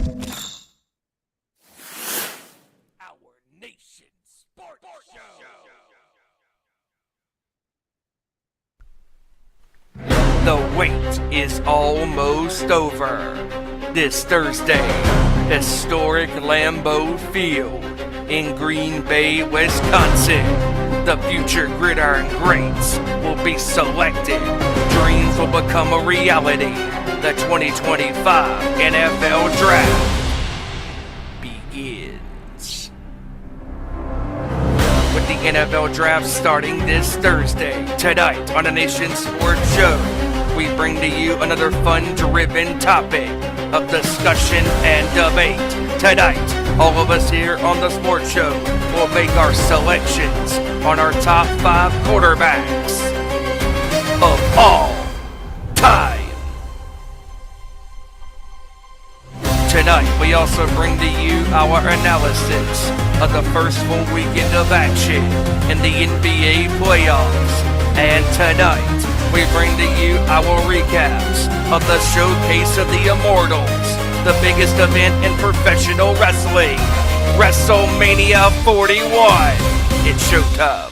Our nation's sports show. The wait is almost over. This Thursday, historic Lambeau Field in Green Bay, Wisconsin. The future gridiron greats will be selected. Dreams will become a reality. The 2025 NFL Draft begins. With the NFL Draft starting this Thursday, tonight on the Nation Sports Show, we bring to you another fun-driven topic of discussion and debate. Tonight, all of us here on the Sports Show will make our selections on our top 5 quarterbacks of all time. Tonight, we also bring to you our analysis of the first full weekend of action in the NBA playoffs. And tonight, we bring to you our recaps of the Showcase of the Immortals, the biggest event in professional wrestling, WrestleMania 41. It's showtime.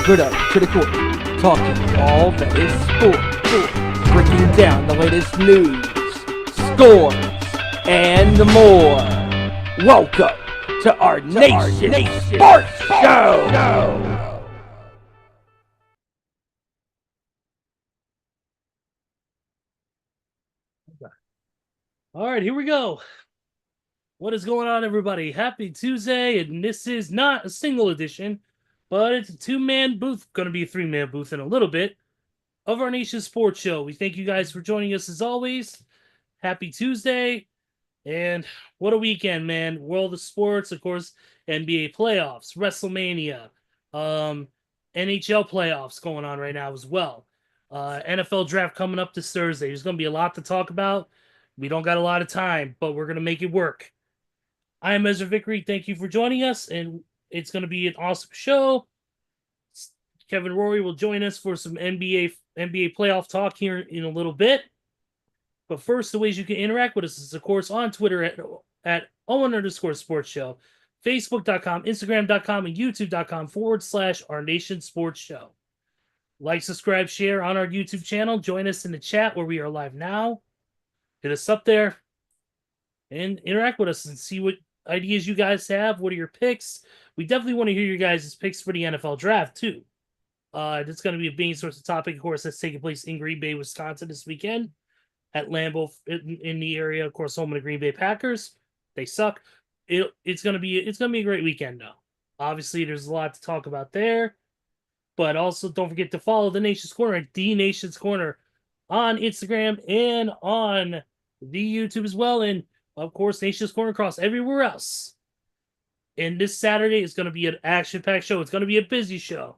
Good up to the court, talking all that is sport, breaking down the latest news, scores, and more. Welcome to our Nation Sports Show. All right, here we go. What is going on, everybody? Happy Tuesday, and this is not a single edition, but it's a 2-man booth, going to be a 3-man booth in a little bit, of our Nation Sports Show. We thank you guys for joining us as always. Happy Tuesday, and what a weekend, man. World of sports, of course, NBA playoffs, WrestleMania, NHL playoffs going on right now as well. NFL draft coming up this Thursday. There's going to be a lot to talk about. We don't got a lot of time, but we're going to make it work. I am Ezra Vickery. Thank you for joining us, and it's going to be an awesome show. Kevin Rory will join us for some NBA playoff talk here in a little bit. But first, the ways you can interact with us is, of course, on Twitter at @Owen_Sports Show, Facebook.com, Instagram.com, and YouTube.com/Our Nation Sports Show. Like, subscribe, share on our YouTube channel. Join us in the chat where we are live now. Hit us up there and interact with us and see what ideas you guys have. What are your picks? We definitely want to hear your guys' picks for the NFL draft, too. It's going to be a main source of topic, of course, that's taking place in Green Bay, Wisconsin this weekend at Lambeau in the area. Of course, home of the Green Bay Packers. They suck. It's going to be a great weekend, though. Obviously, there's a lot to talk about there. But also, don't forget to follow The Nation's Corner at The Nation's Corner on Instagram and on the YouTube as well. And, of course, Nation's Corner across everywhere else. And this Saturday is going to be an action-packed show. It's going to be a busy show.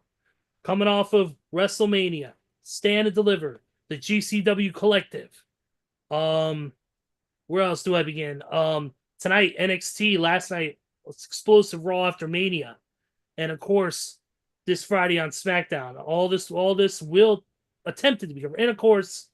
Coming off of WrestleMania, Stand and Deliver, the GCW Collective. Where else do I begin? Tonight, NXT. Last night, explosive Raw after Mania. And, of course, this Friday on SmackDown. All this will attempt to be covered. And, of course,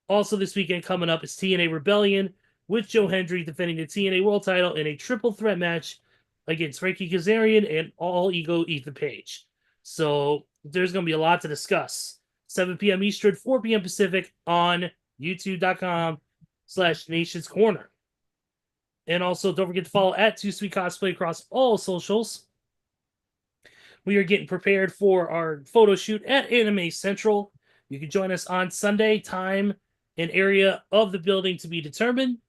also this weekend coming up is TNA Rebellion with Joe Hendry defending the TNA World title in a triple threat match against Frankie Kazarian and All Ego Ethan Page. So there's going to be a lot to discuss. 7 p.m. Eastern, 4 p.m. Pacific on youtube.com/Nation's Corner. And also don't forget to follow at 2Sweet Cosplay across all socials. We are getting prepared for our photo shoot at Anime Central. You can join us on Sunday. Time and area of the building to be determined.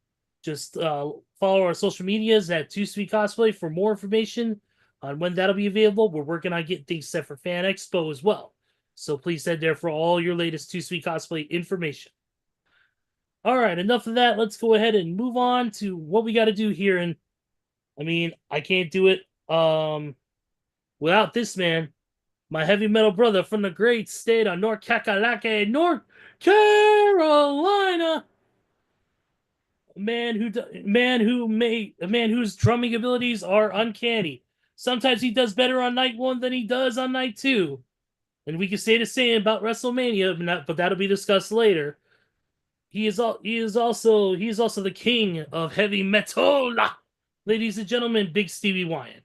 Just follow our social medias at 2Sweet Cosplay for more information on when that'll be available. We're working on getting things set for Fan Expo as well. So please head there for all your latest Too Sweet Cosplay information. All right, enough of that. Let's go ahead and move on to what we got to do here. And I mean, I can't do it without this man, my heavy metal brother from the great state of North Kakalake, North Carolina. A man whose drumming abilities are uncanny. Sometimes he does better on night 1 than he does on night 2. And we can say the same about WrestleMania, but that'll be discussed later. He is also the king of heavy metal. Ladies and gentlemen, Big Stevie Wyand.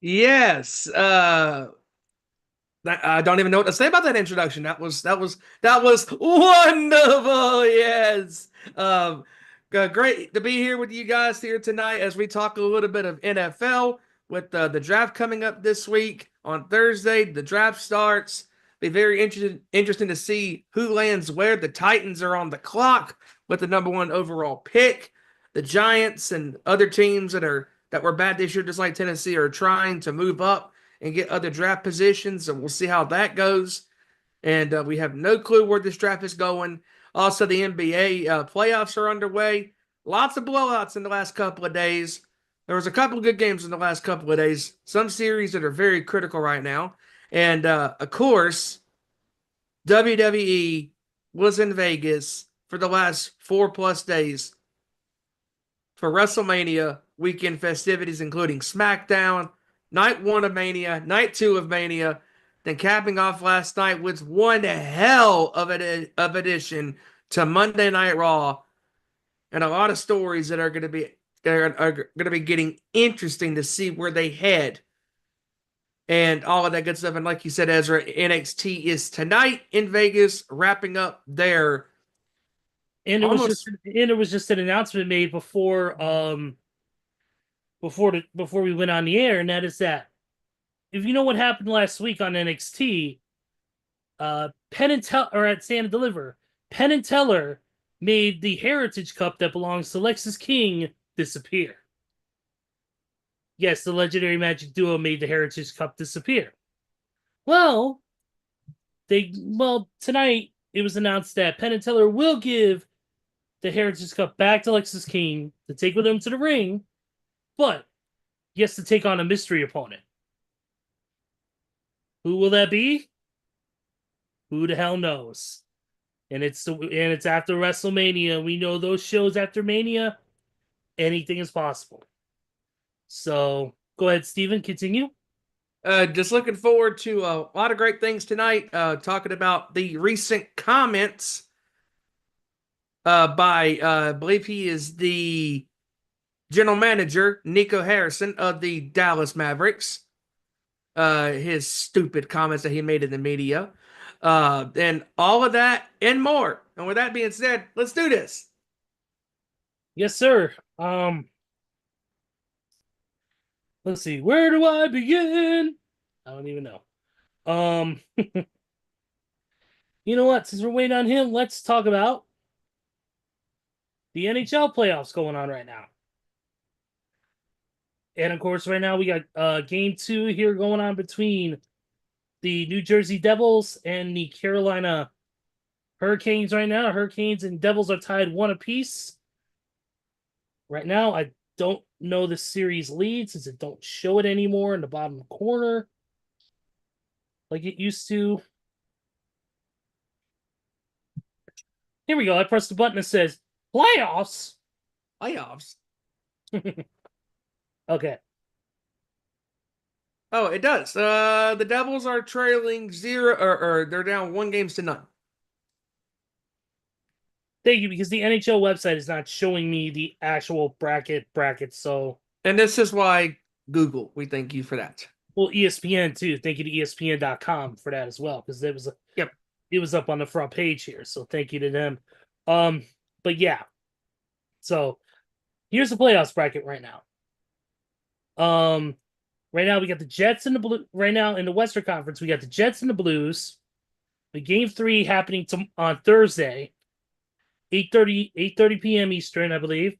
Yes. I don't even know what to say about that introduction. That was wonderful. Yes. Great to be here with you guys here tonight as we talk a little bit of NFL with the draft coming up this week on Thursday. The draft starts. Be very interesting to see who lands where. The Titans are on the clock with the number 1 overall pick. The Giants and other teams that were bad this year, just like Tennessee, are trying to move up and get other draft positions, and we'll see how that goes. And we have no clue where this draft is going. Also, the NBA playoffs are underway. Lots of blowouts in the last couple of days. There was a couple of good games in the last couple of days. Some series that are very critical right now. And, of course, WWE was in Vegas for the last 4+ days for WrestleMania weekend festivities, including SmackDown, Night 1 of Mania, Night 2 of Mania, then capping off last night with one hell of addition to Monday Night Raw, and a lot of stories that are going to be getting interesting to see where they head, and all of that good stuff. And like you said, Ezra, NXT is tonight in Vegas, wrapping up there. And it was just an announcement made before we went on the air, and that is that if you know what happened last week on NXT, Penn and Stand and Deliver, Penn and Teller made the Heritage Cup that belongs to Lexis King disappear. Yes, the legendary Magic Duo made the Heritage Cup disappear. Well, tonight it was announced that Penn and Teller will give the Heritage Cup back to Lexis King to take with him to the ring, but he has to take on a mystery opponent. Who will that be? Who the hell knows? And it's after WrestleMania. We know those shows after Mania, anything is possible. So go ahead, Steven, continue. Just looking forward to a lot of great things tonight. Talking about the recent comments by I believe he is the general manager, Nico Harrison of the Dallas Mavericks. His stupid comments that he made in the media. And all of that and more. And with that being said, let's do this. Yes, sir. Let's see. Where do I begin? I don't even know. You know what? Since we're waiting on him, let's talk about the NHL playoffs going on right now. And of course, right now we got game 2 here going on between the New Jersey Devils and the Carolina Hurricanes right now. Hurricanes and Devils are tied 1 apiece. Right now, I don't know the series lead since it don't show it anymore in the bottom corner like it used to. Here we go. I pressed the button that says playoffs. Playoffs. Okay. Oh, it does. The Devils are trailing 0, or they're down 1 game to none. Thank you, because the NHL website is not showing me the actual bracket. So, and this is why Google. We thank you for that. Well, ESPN too. Thank you to ESPN.com for that as well, because it was up on the front page here. So thank you to them. But yeah. So here's the playoffs bracket right now. Right now we got the Jets and the Blue. Right now in the Western Conference, we got the Jets and the Blues. The game 3 happening on Thursday, 8:30 p.m. Eastern, I believe.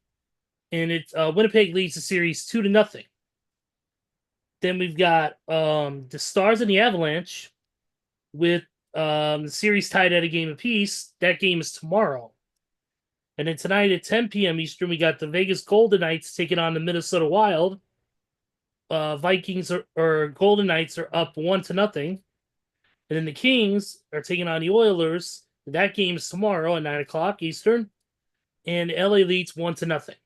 And it's Winnipeg leads the series 2-0. Then we've got the Stars and the Avalanche with the series tied at a game apiece. That game is tomorrow. And then tonight at 10 p.m. Eastern, we got the Vegas Golden Knights taking on the Minnesota Wild. Vikings or Golden Knights are up 1-0. And then the Kings are taking on the Oilers. That game is tomorrow at 9 o'clock Eastern. And LA leads 1-0.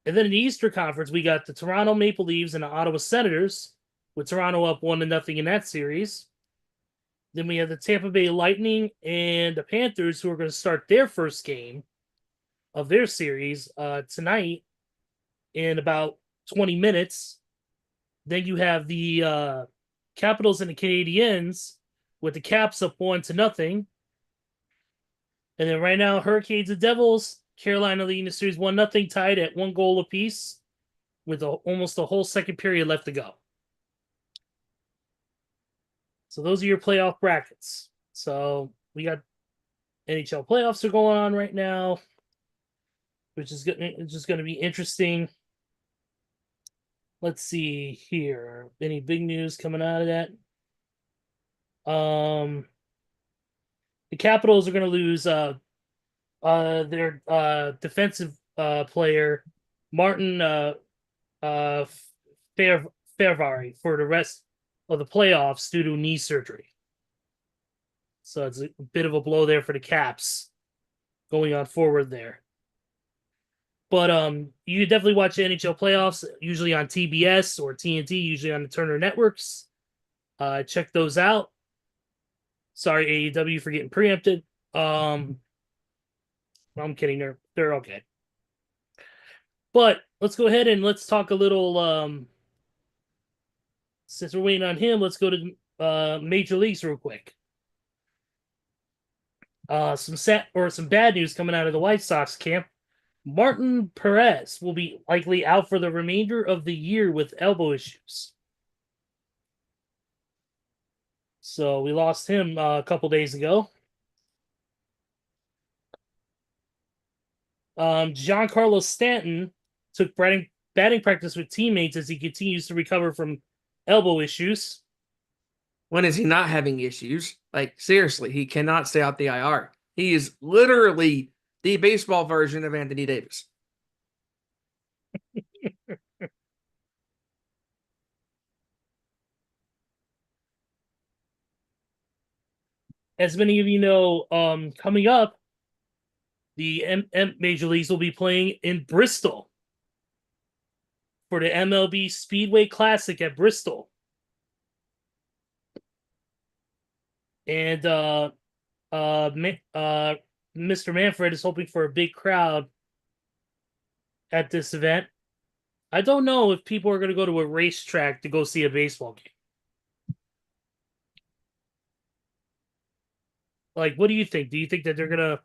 And then in the Eastern Conference, we got the Toronto Maple Leafs and the Ottawa Senators, with Toronto up 1-0 in that series. Then we have the Tampa Bay Lightning and the Panthers, who are going to start their first game of their series tonight in about 20 minutes. Then you have the Capitals and the Canadiens with the Caps up 1-0. And then right now, Hurricanes and Devils, Carolina leading the series 1-0, tied at 1 goal apiece with almost a whole second period left to go. So those are your playoff brackets. So we got NHL playoffs are going on right now, which is just going to be interesting. Let's see here. Any big news coming out of that? The Capitals are going to lose their defensive player Martin Fairvari for the rest of the playoffs due to knee surgery. So it's a bit of a blow there for the Caps going on forward there. But you can definitely watch the NHL playoffs, usually on TBS or TNT, usually on the Turner Networks. Check those out. Sorry, AEW, for getting preempted. I'm kidding. They're okay. But let's go ahead and let's talk a little. Since we're waiting on him, let's go to Major Leagues real quick. Some bad news coming out of the White Sox camp. Martin Perez will be likely out for the remainder of the year with elbow issues. So we lost him a couple days ago. Giancarlo Stanton took batting practice with teammates as he continues to recover from elbow issues. When is he not having issues? Like, seriously, he cannot stay out the IR. He is literally the baseball version of Anthony Davis. As many of you know, coming up, the Major Leagues will be playing in Bristol for the MLB Speedway Classic at Bristol. And Mr. Manfred is hoping for a big crowd at this event. I don't know if people are going to go to a racetrack to go see a baseball game. Like, what do you think? Do you think that they're going to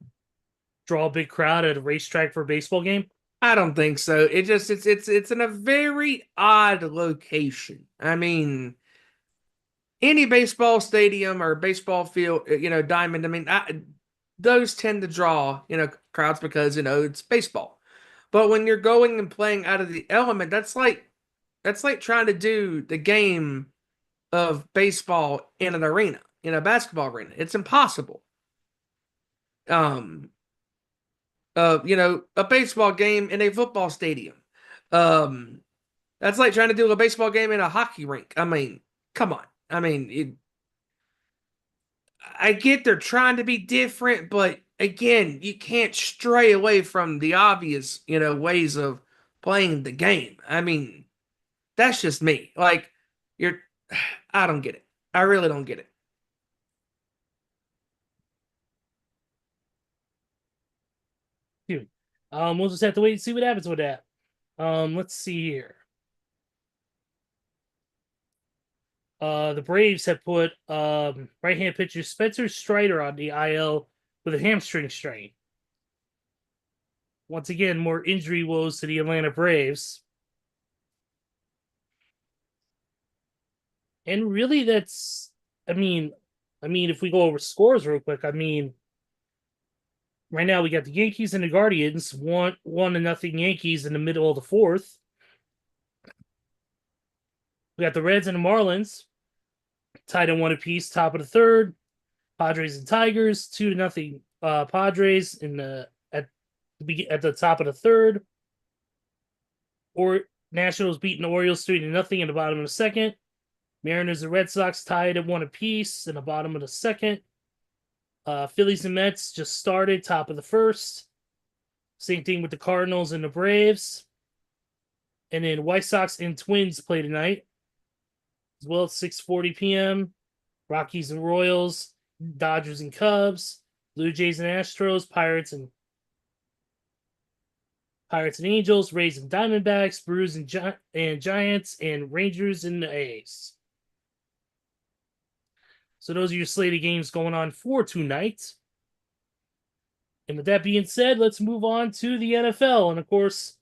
draw a big crowd at a racetrack for a baseball game? I don't think so. It's in a very odd location. I mean, any baseball stadium or baseball field, diamond, I mean, those tend to draw, crowds because, it's baseball. But when you're going and playing out of the element, that's like trying to do the game of baseball in an arena, in a basketball arena. It's impossible. A baseball game in a football stadium. That's like trying to do a baseball game in a hockey rink. I mean, come on. I mean, I get they're trying to be different, but again, you can't stray away from the obvious, ways of playing the game. I mean, that's just me. Like, I don't get it. I really don't get it. Dude, we'll just have to wait and see what happens with that. Let's see here. The Braves have put right-hand pitcher Spencer Strider on the IL with a hamstring strain. Once again, more injury woes to the Atlanta Braves. And really, that's, I mean, if we go over scores real quick, I mean, right now we got the Yankees and the Guardians, 1-0 Yankees in the middle of the fourth. We got the Reds and the Marlins tied in one apiece, top of the third. Padres and Tigers 2-0. Padres in the at the top of the third. Or Nationals beating the Orioles 3-0 in the bottom of the second. Mariners and Red Sox tied at one apiece in the bottom of the second. Phillies and Mets just started, top of the first. Same thing with the Cardinals and the Braves. And then White Sox and Twins play tonight, as well at 6:40 p.m. Rockies and Royals, Dodgers and Cubs, Blue Jays and Astros, Pirates and Angels, Rays and Diamondbacks, Brewers and Giants, and Rangers and the A's. So those are your slated games going on for tonight. And with that being said, let's move on to the NFL. And of course,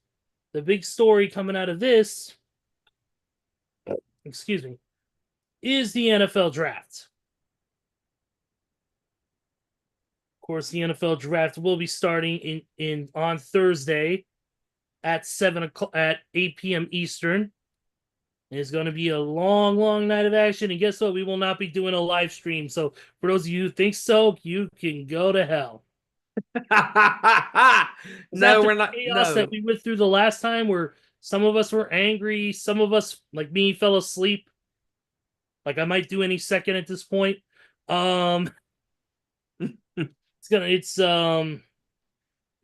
the big story coming out of this, is the NFL draft. Of course, the NFL draft will be starting on Thursday at 8 p.m. Eastern. It's going to be a long, long night of action. And guess what? We will not be doing a live stream. So for those of you who think so, you can go to hell. No, we're not. Chaos that we went through the last time, where some of us were angry, some of us, like me, fell asleep. Like I might do any second at this point. It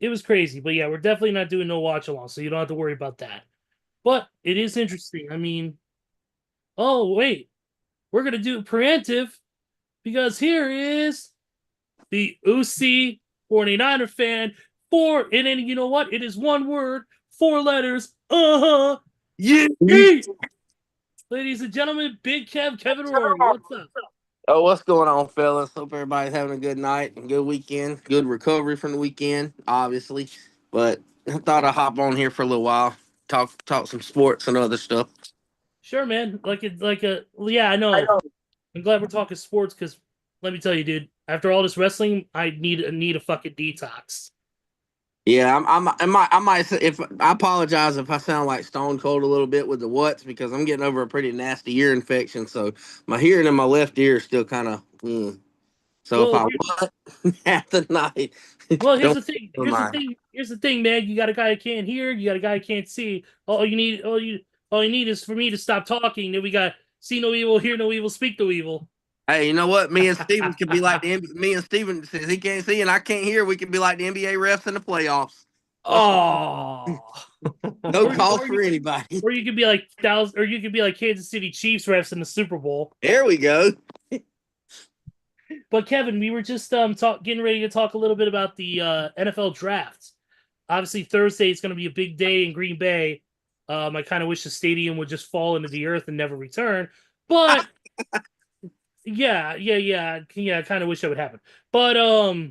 was crazy, but yeah, we're definitely not doing no watch along, so you don't have to worry about that. But it is interesting. I mean, oh wait, we're gonna do preemptive because here is the UC 49er fan. And then you know what? It is one word, 4 letters. Yeah. Ladies and gentlemen, Big Kevin Rory. What's up? Oh, what's going on, fellas? Hope everybody's having a good night and good weekend. Good recovery from the weekend, obviously. But I thought I'd hop on here for a little while, talk some sports and other stuff. Sure, man. Yeah, I know. I'm glad we're talking sports because let me tell you, dude. After all this wrestling, I need a fucking detox. Yeah, I might say, if I apologize if I sound like Stone Cold a little bit with the what's, because I'm getting over a pretty nasty ear infection, so my hearing in my left ear is still kind of. So Well, if I what half the night. Well, here's the thing. Here's the thing, man. You got a guy who can't hear. You got a guy who can't see. All you need is for me to stop talking. Then we got see no evil, hear no evil, speak no evil. Hey, you know what? Me and Steven could be like me and Steven, since he can't see and I can't hear, we could be like the NBA refs in the playoffs. Oh, no call for anybody. Or you could be like Kansas City Chiefs refs in the Super Bowl. There we go. But Kevin, we were just getting ready to talk a little bit about the NFL draft. Obviously, Thursday is going to be a big day in Green Bay. I kind of wish the stadium would just fall into the earth and never return. But yeah, I kind of wish that would happen. But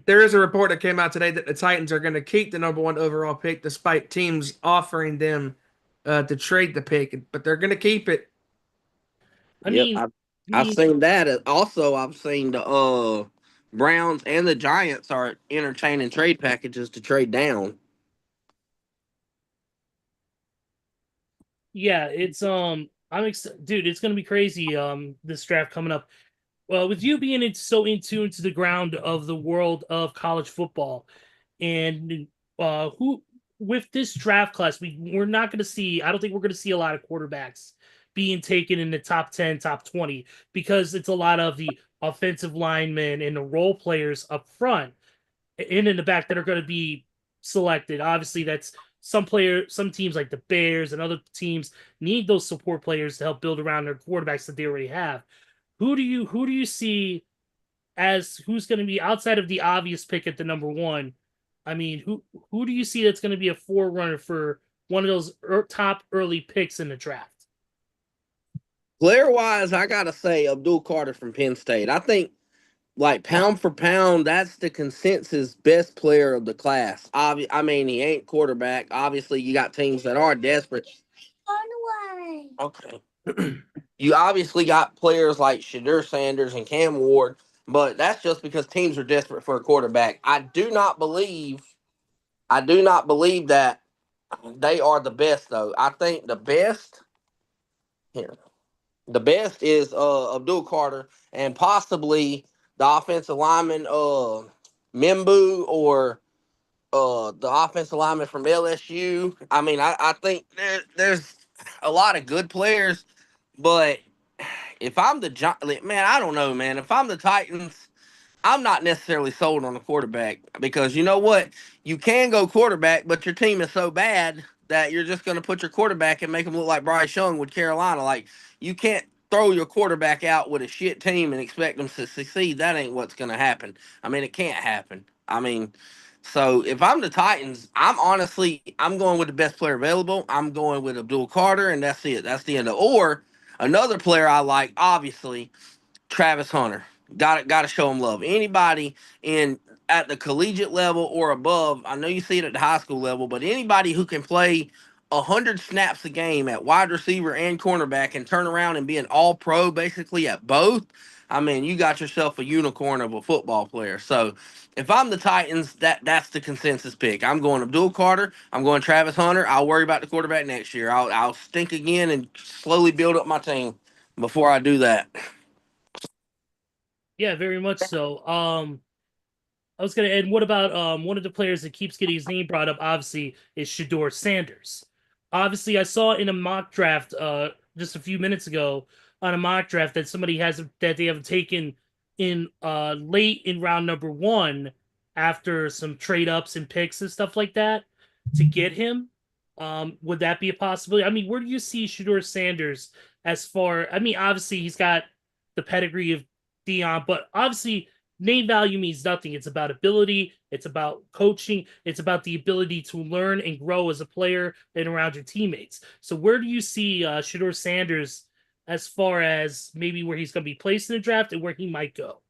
there is a report that came out today that the Titans are going to keep the number 1 overall pick despite teams offering them to trade the pick, but they're going to keep it. I've seen that. Also, I've seen the Browns and the Giants are entertaining trade packages to trade down. Yeah, it's dude, it's gonna be crazy. This draft coming up. Well, with you being so in tune to the ground of the world of college football, and who with this draft class, we're not going to see. I don't think we're going to see a lot of quarterbacks being taken in the top 10, top 20, because it's a lot of the offensive linemen and the role players up front and in the back that are going to be selected. Obviously, that's some teams like the Bears and other teams need those support players to help build around their quarterbacks that they already have. Who do you see as who's going to be outside of the obvious pick at the number 1? I mean, who do you see that's going to be a forerunner for one of those top early picks in the draft? Player-wise, I got to say Abdul Carter from Penn State. I think, like, pound for pound, that's the consensus best player of the class. I mean, he ain't quarterback. Obviously, you got teams that are desperate. Okay. You obviously got players like Shadur Sanders and Cam Ward, but that's just because teams are desperate for a quarterback. I do not believe that they are the best, though. I think the best here. The best is Abdul Carter and possibly the offensive lineman Mimbu or the offensive lineman from LSU. I mean, I think there's a lot of good players, but if I'm the man, I don't know, man. If I'm the Titans, I'm not necessarily sold on the quarterback because you know what? You can go quarterback, but your team is so bad that you're just going to put your quarterback and make him look like Bryce Young with Carolina. Like, you can't throw your quarterback out with a shit team and expect them to succeed. That ain't what's going to happen. I mean, it can't happen. I mean, so if I'm the Titans, I'm going with the best player available. I'm going with Abdul Carter, and that's it. That's the end of. Or another player I like, obviously, Travis Hunter. Got to show him love. Anybody in at the collegiate level or above, I know you see it at the high school level, but anybody who can play 100 snaps a game at wide receiver and cornerback and turn around and be an all pro basically at both, I mean, you got yourself a unicorn of a football player. So if I'm the Titans, that's the consensus pick. I'm going Abdul Carter. I'm going Travis Hunter. I'll worry about the quarterback next year. I'll stink again and slowly build up my team before I do that. Yeah, very much so. I was gonna add, what about one of the players that keeps getting his name brought up, obviously, is Shador Sanders. Obviously, I saw in a mock draft just a few minutes ago on a mock draft that they have taken in late in round number 1 after some trade ups and picks and stuff like that to get him. Would that be a possibility? I mean, where do you see Shador Sanders as far? I mean, obviously he's got the pedigree of Dion, but obviously name value means nothing. It's about ability. It's about coaching. It's about the ability to learn and grow as a player and around your teammates. So where do you see Shador Sanders as far as maybe where he's going to be placed in the draft and where he might go?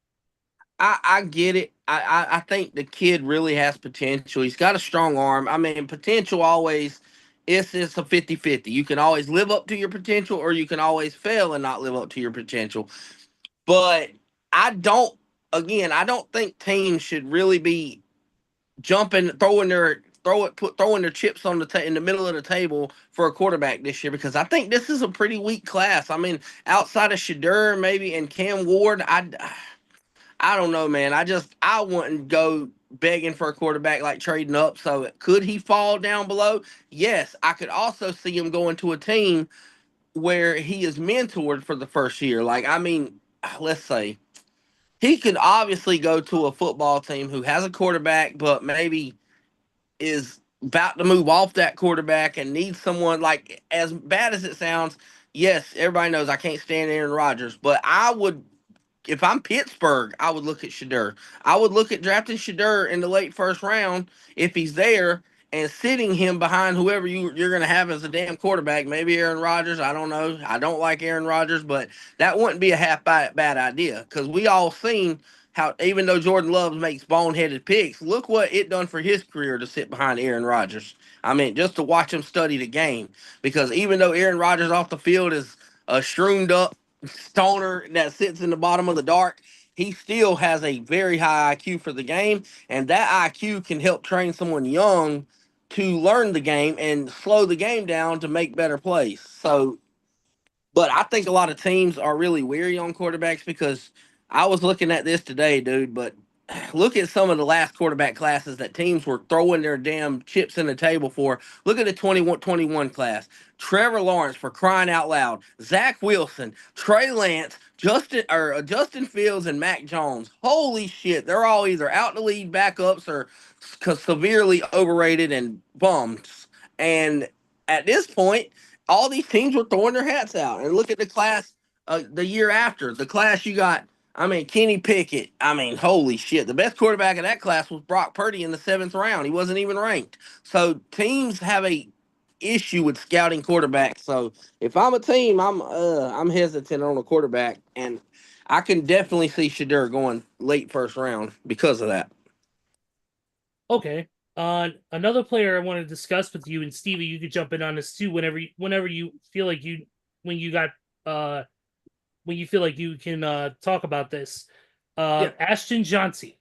I get it. I think the kid really has potential. He's got a strong arm. I mean, potential always it's a 50-50. You can always live up to your potential or you can always fail and not live up to your potential. But I don't I don't think teams should really be jumping, throwing their chips on in the middle of the table for a quarterback this year because I think this is a pretty weak class. I mean, outside of Shadur maybe and Cam Ward, I don't know, man. I wouldn't go begging for a quarterback like trading up. So could he fall down below? Yes. I could also see him going to a team where he is mentored for the first year. Like, I mean, let's say he could obviously go to a football team who has a quarterback, but maybe is about to move off that quarterback and needs someone like as bad as it sounds. Yes, everybody knows I can't stand Aaron Rodgers, but I would if I'm Pittsburgh, I would look at Shadur. I would look at drafting Shadur in the late first round if he's there and sitting him behind whoever you're going to have as a damn quarterback. Maybe Aaron Rodgers. I don't know. I don't like Aaron Rodgers, but that wouldn't be a bad idea because we all seen how even though Jordan Love makes boneheaded picks, look what it done for his career to sit behind Aaron Rodgers. I mean, just to watch him study the game because even though Aaron Rodgers off the field is a shroomed up stoner that sits in the bottom of the dark, he still has a very high IQ for the game, and that IQ can help train someone young to learn the game and slow the game down to make better plays. So, but I think a lot of teams are really weary on quarterbacks because I was looking at this today, dude, but look at some of the last quarterback classes that teams were throwing their damn chips in the table for. Look at the 21 class. Trevor Lawrence, for crying out loud. Zach Wilson, Trey Lance, Justin Fields, and Mac Jones. Holy shit. They're all either out the lead backups or severely overrated and bums. And at this point, all these teams were throwing their hats out. And look at the class the year after. The class you got, I mean, Kenny Pickett. I mean, holy shit. The best quarterback in that class was Brock Purdy in the 7th round. He wasn't even ranked. So teams have a issue with scouting quarterbacks. So if I'm a team, I'm hesitant on a quarterback, and I can definitely see Shadur going late first round because of that. Okay. Another player I want to discuss with you, and Stevie, you could jump in on this too whenever you feel like when you got when you feel like you can talk about this. Yeah. Ashton Johnson.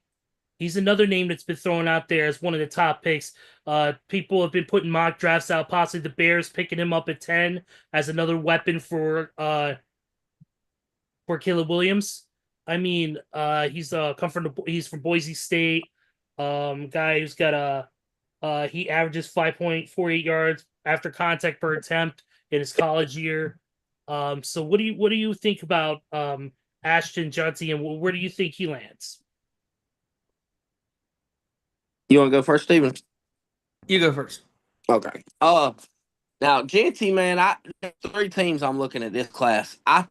He's another name that's been thrown out there as one of the top picks. People have been putting mock drafts out, possibly the Bears picking him up at 10 as another weapon for for Caleb Williams. I mean, he's he's from Boise State. Guy who's got he averages 5.48 yards after contact per attempt in his college year. So what do you think about Ashton Jeanty, and where do you think he lands? You want to go first, Steven? You go first. Okay. Now Janty, man, there's 3 teams I'm looking at this class. I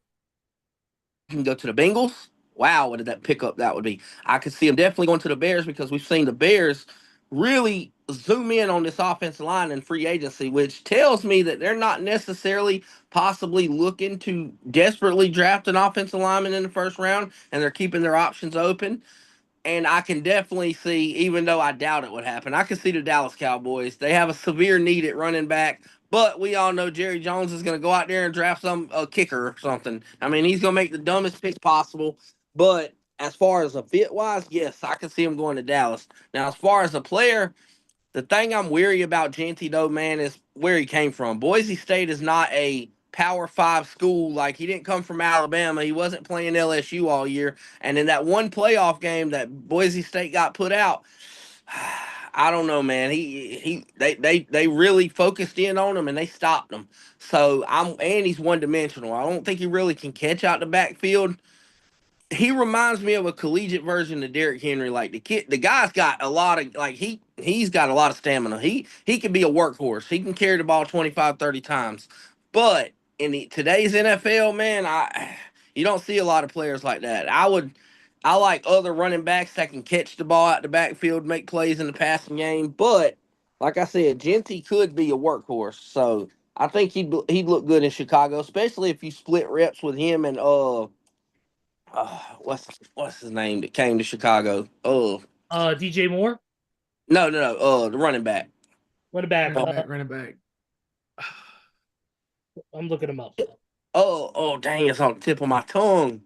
can go to the Bengals. Wow, what did that pickup that would be? I could see him definitely going to the Bears because we've seen the Bears really zoom in on this offensive line in free agency, which tells me that they're not necessarily possibly looking to desperately draft an offensive lineman in the first round, and they're keeping their options open. And I can definitely see, even though I doubt it would happen, I can see the Dallas Cowboys. They have a severe need at running back, but we all know Jerry Jones is going to go out there and draft a kicker or something. I mean, he's going to make the dumbest pick possible. But as far as a fit wise, yes, I can see him going to Dallas. Now, as far as a player, the thing I'm weary about Genty, though, man, is where he came from. Boise State is not a Power 5 school. Like, he didn't come from Alabama. He wasn't playing LSU all year. And in that one playoff game that Boise State got put out, I don't know, man. They really focused in on him and they stopped him. So and he's one dimensional. I don't think he really can catch out the backfield. He reminds me of a collegiate version of Derrick Henry. Like the guy's got a lot of he's got a lot of stamina. He can be a workhorse. He can carry the ball 25, 30 times. But in today's NFL, man, you don't see a lot of players like that. I like other running backs that can catch the ball out the backfield, make plays in the passing game. But like I said, Genty could be a workhorse. So I think he'd look good in Chicago, especially if you split reps with him and what's his name that came to Chicago? DJ Moore, no. The running back. running back. Running back. I'm looking him up. Dang, it's on the tip of my tongue.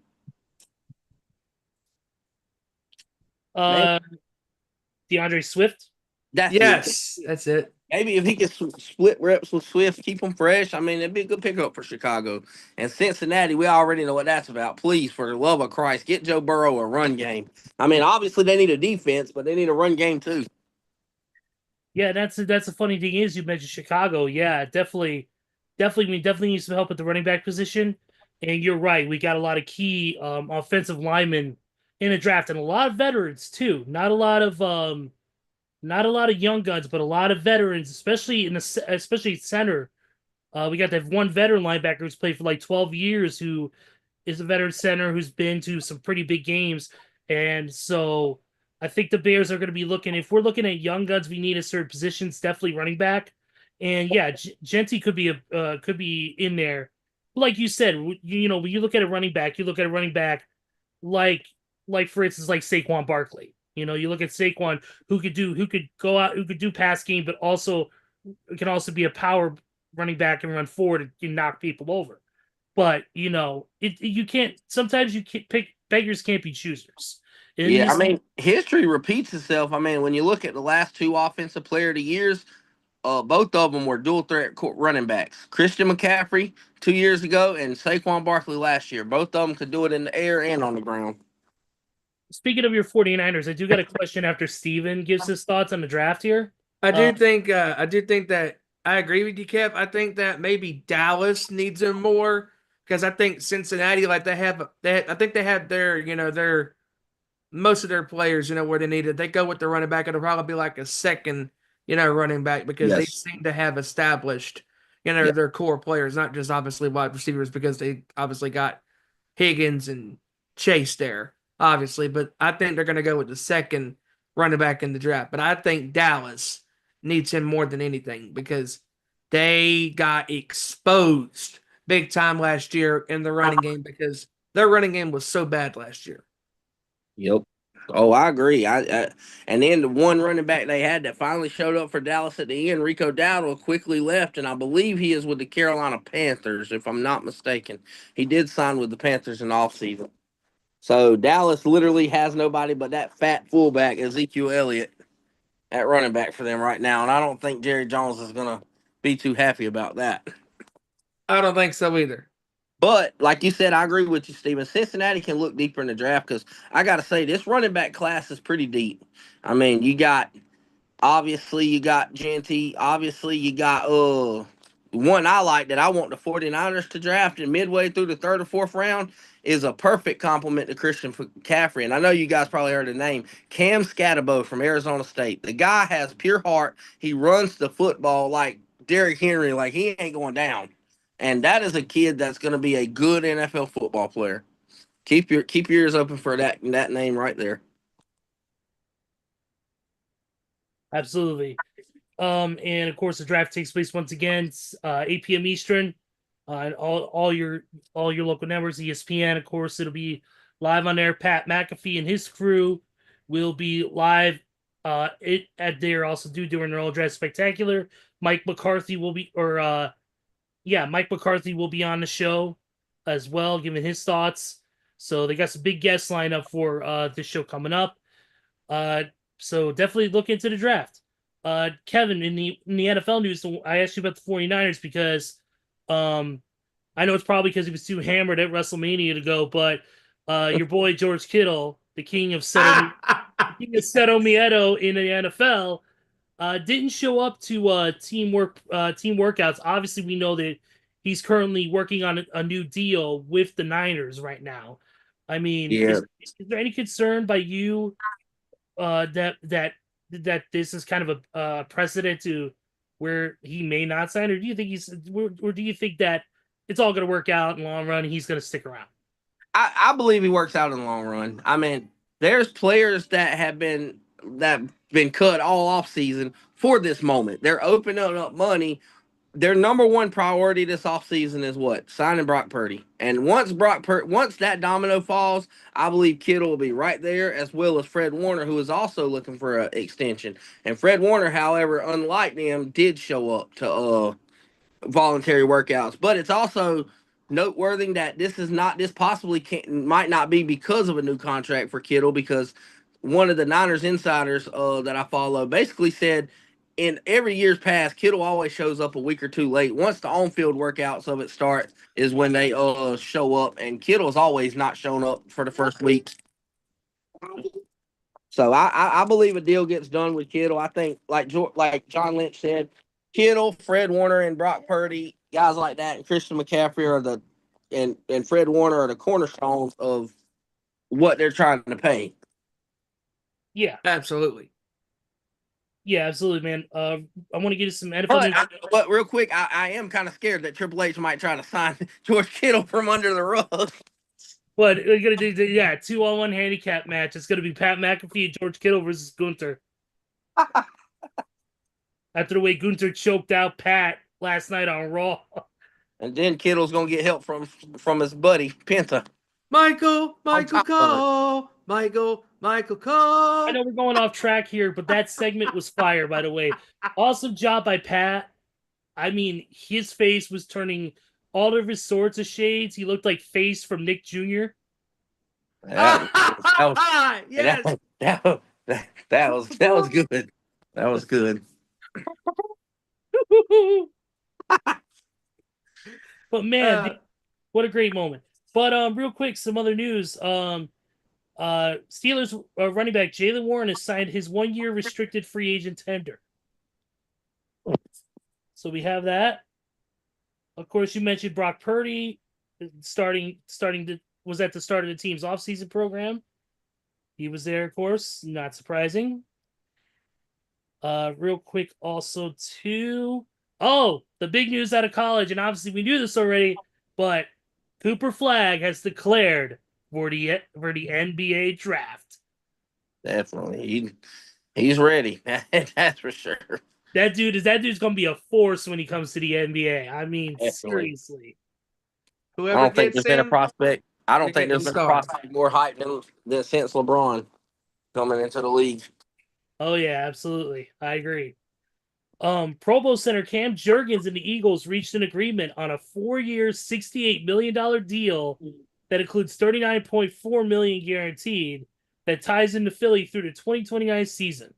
Man, DeAndre Swift. that's Yes, it. that's it. Maybe if he could split reps with Swift, keep him fresh. I mean, it'd be a good pickup for Chicago. And Cincinnati, we already know what that's about. Please, for the love of Christ, get Joe Burrow a run game. I mean, obviously they need a defense, but they need a run game too. Yeah, that's the funny thing is you mentioned Chicago. Yeah, we definitely need some help at the running back position. And you're right, we got a lot of key offensive linemen in the draft and a lot of veterans too. Not a lot of young guns, but a lot of veterans, especially especially center. We got that one veteran linebacker who's played for like 12 years, who is a veteran center who's been to some pretty big games, and so I think the Bears are going to be looking. If we're looking at young guns, we need a certain positions, definitely running back, and yeah, Genty could be in there. Like you said, when you look at a running back, you look at a running back like for instance like Saquon Barkley. You look at Saquon, who could go out, who could do pass game, but also can also be a power running back and run forward and knock people over. But you can't. Sometimes you can't pick. Beggars can't be choosers. Yeah, I mean, history repeats itself. I mean, when you look at the last 2 offensive player of the years, both of them were dual threat running backs. Christian McCaffrey 2 years ago and Saquon Barkley last year. Both of them could do it in the air and on the ground. Speaking of your 49ers, I do got a question after Steven gives his thoughts on the draft here. I do think that I agree with you, Kev. I think that maybe Dallas needs him more because I think Cincinnati, like I think they have their most of their players, where they need it. They go with the running back. It'll probably be like a second, running back because they seem to have established, their core players, not just obviously wide receivers because they obviously got Higgins and Chase there, obviously. But I think they're going to go with the second running back in the draft. But I think Dallas needs him more than anything because they got exposed big time last year in the running game because their running game was so bad last year. Yep. Oh, I agree. And then the one running back they had that finally showed up for Dallas at the end, Rico Dowdle, quickly left, and I believe he is with the Carolina Panthers, if I'm not mistaken. He did sign with the Panthers in offseason. So Dallas literally has nobody but that fat fullback, Ezekiel Elliott, at running back for them right now, and I don't think Jerry Jones is going to be too happy about that. I don't think so either. But like you said, I agree with you, Steven. Cincinnati can look deeper in the draft because I got to say this running back class is pretty deep. I mean, obviously you got Genty. Obviously you got one I like that I want the 49ers to draft in midway through the third or fourth round is a perfect complement to Christian McCaffrey. And I know you guys probably heard the name Cam Scatabo from Arizona State. The guy has pure heart. He runs the football like Derrick Henry, like he ain't going down. And that is a kid that's going to be a good NFL football player. Keep your ears open for that name right there. Absolutely. And of course, the draft takes place once again 8 p.m. Eastern, and all your local networks, ESPN. Of course, it'll be live on there. Pat McAfee and his crew will be live. They're also doing their own draft spectacular. Mike McCarthy will be, Mike McCarthy will be on the show as well, giving his thoughts. So they got some big guests lined up for this show coming up. So definitely look into the draft. Kevin, in the NFL news, I asked you about the 49ers because I know it's probably because he was too hammered at WrestleMania to go, but your boy George Kittle, the king of Seto Miedo in the NFL, didn't show up to team workouts. Obviously, we know that he's currently working on a new deal with the Niners right now. I mean, Yeah. is there any concern by you that this is kind of a precedent to where he may not sign, or do you think that it's all going to work out in the long run and he's going to stick around? I believe he works out in the long run. I mean, there's players that have been cut all off season for this moment. They're opening up money. Their number one priority this offseason is what? Signing Brock Purdy. And once that domino falls, I believe Kittle will be right there, as well as Fred Warner, who is also looking for an extension. And Fred Warner, however, unlike them, did show up to voluntary workouts. But it's also noteworthy that this possibly might not be because of a new contract for Kittle, because one of the Niners insiders that I follow basically said in every year's past, Kittle always shows up a week or two late. Once the on-field workouts of it start is when they show up, and Kittle's always not shown up for the first week. So I believe a deal gets done with Kittle. I think like John Lynch said, Kittle, Fred Warner, and Brock Purdy, guys like that, and Christian McCaffrey and Fred Warner are the cornerstones of what they're trying to pay. Yeah, Absolutely. yeah, absolutely, man. I want to get some NFL news. But real quick, I am kind of scared that Triple H might try to sign George Kittle from under the rug. But we're gonna do 2-on-1 handicap match. It's gonna be Pat McAfee and George Kittle versus Gunther. After the way Gunther choked out Pat last night on Raw. And then Kittle's gonna get help from his buddy Penta. Michael Cole. I know we're going off track here, but that segment was fire, by the way. Awesome job by Pat. I mean, his face was turning all of his sorts of shades. He looked like Face from Nick Jr. Yes. That was good. That was good. But man, what a great moment. But real quick, some other news. Steelers running back Jaylen Warren has signed his 1-year restricted free agent tender. So we have that. Of course, you mentioned Brock Purdy was at the start of the team's offseason program. He was there, of course, not surprising. Real quick, also too. Oh, the big news out of college, and obviously we knew this already, but Cooper Flagg has declared for the NBA draft. Definitely, he's ready. That's for sure. That dude's gonna be a force when he comes to the NBA. I mean, Definitely. seriously. Whoever I don't think gets there's been a him, prospect. I don't they think get there's the been a star. prospect more hyped than since LeBron coming into the league. Oh yeah, absolutely. I agree. Pro Bowl center Cam Jurgens and the Eagles reached an agreement on a 4-year, $68 million deal that includes $39.4 million guaranteed that ties into Philly through the 2029 season.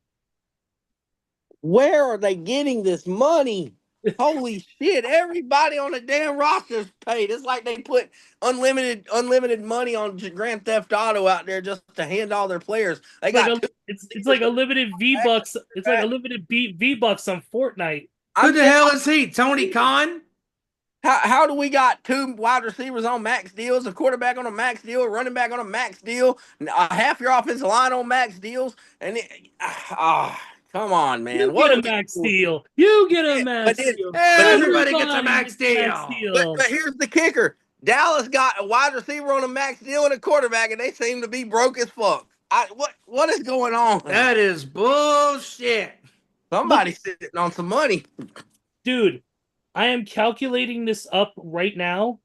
Where are they getting this money? Holy shit! Everybody on the damn roster's paid. It's like they put unlimited money on Grand Theft Auto out there just to hand all their players. They It's like got a two it's like a limited V back, Bucks. It's like a back. limited V Bucks on Fortnite. Who I'm the saying, hell is he? Tony Khan? how do we got two wide receivers on max deals, a quarterback on a max deal, a running back on a max deal, half your offensive line on max deals, and come on, man, You what get are a we max doing? deal. You get a But max then, deal. but Everybody gets a Everybody max gets a max deal. deal. But here's the kicker. Dallas got a wide receiver on a max deal and a quarterback, and they seem to be broke as fuck. What is going on? That is bullshit. Look, Somebody's sitting on some money. dude, I am calculating this up right now.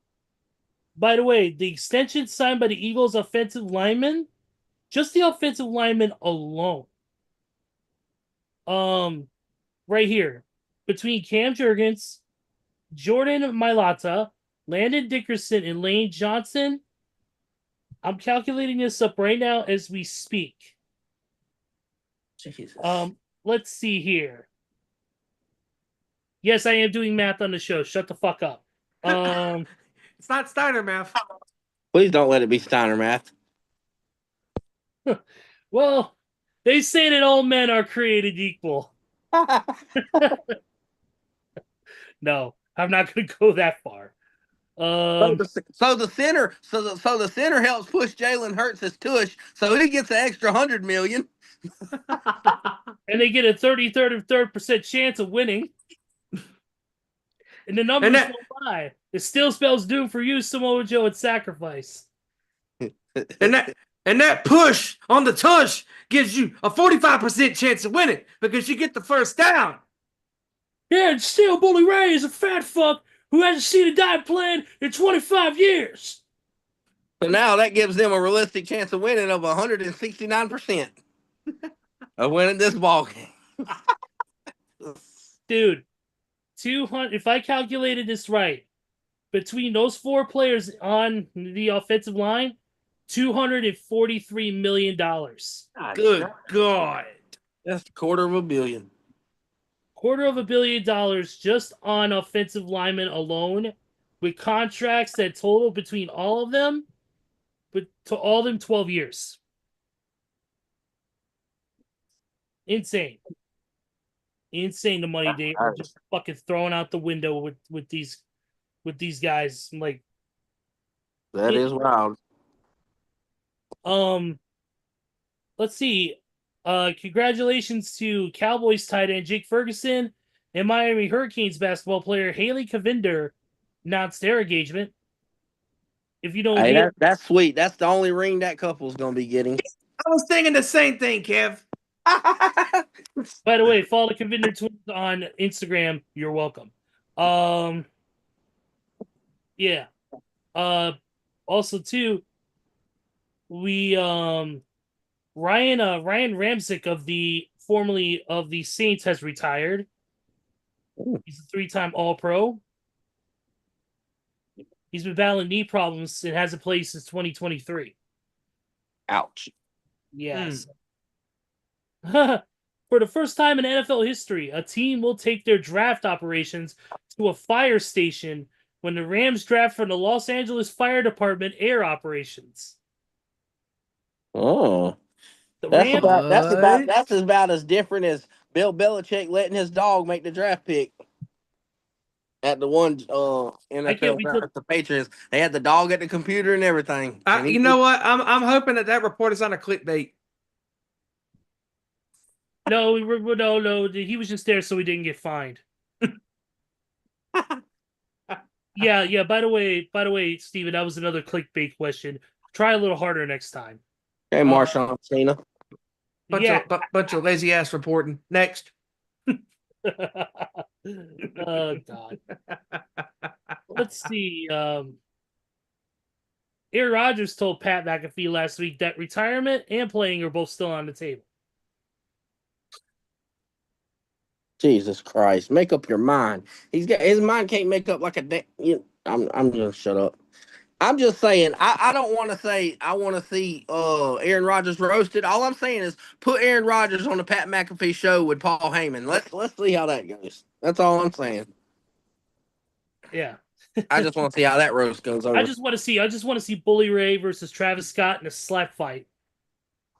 By the way, the extension signed by the Eagles offensive lineman, just the offensive lineman alone. Right here, between Cam Jurgens, Jordan Mailata, Landon Dickerson, and Lane Johnson. I'm calculating this up right now as we speak. Jesus. Let's see here. Yes, I am doing math on the show. Shut the fuck up. It's not Steiner math. Please don't let it be Steiner math. Well, they say that all men are created equal. No, I'm not going to go that far. So the center helps push Jalen Hurts' tush, so he gets an extra $100 million. And they get a 33% chance of winning. And the numbers don't lie. It still spells doom for you, Samoa Joe, at Sacrifice. And that push on the tush gives you a 45% chance of winning because you get the first down. Yeah, and still Bully Ray is a fat fuck who hasn't seen a dive plan in 25 years. So now that gives them a realistic chance of winning of 169% of winning this ball game. Dude, 200. If I calculated this right, between those four players on the offensive line, $243 million. Good God. That's $250 million. $250 million just on offensive linemen alone, with contracts that total between all of them, but to all of them 12 years. Insane. Insane the money they are just fucking throwing out the window with these guys. Like, that is wild. Let's see. Congratulations to Cowboys tight end Jake Ferguson and Miami Hurricanes basketball player Haley Cavinder announced their engagement. If you don't hear, that's sweet. That's the only ring that couple's gonna be getting. I was thinking the same thing, Kev. by the way, follow the Cavinder twins on Instagram. You're welcome. Yeah. Also too, we Ryan Ramczyk of the formerly of the Saints has retired. Ooh. He's a 3-time All-Pro. He's been battling knee problems and hasn't played since 2023. Ouch. Yes. For the first time in NFL history, a team will take their draft operations to a fire station when the Rams draft from the Los Angeles Fire Department air operations. Oh. The That's Rams, about as different as Bill Belichick letting his dog make the draft pick at the one NFL draft at the Patriots. They had the dog at the computer and everything. You know what? I'm hoping that report is on a clickbait. no, he was just there so he didn't get fined. Yeah. By the way, Steven, that was another clickbait question. Try a little harder next time. Okay, Marshawn Cena. Bunch of lazy ass reporting. Next. Oh God. Let's see. Aaron Rodgers told Pat McAfee last week that retirement and playing are both still on the table. Jesus Christ, make up your mind. His mind can't make up like a. I'm gonna shut up. I'm just saying, I don't want to say I want to see Aaron Rodgers roasted. All I'm saying is put Aaron Rodgers on the Pat McAfee show with Paul Heyman. Let's see how that goes. That's all I'm saying. Yeah. I just want to see how that roast goes over. I just want to see Bully Ray versus Travis Scott in a slap fight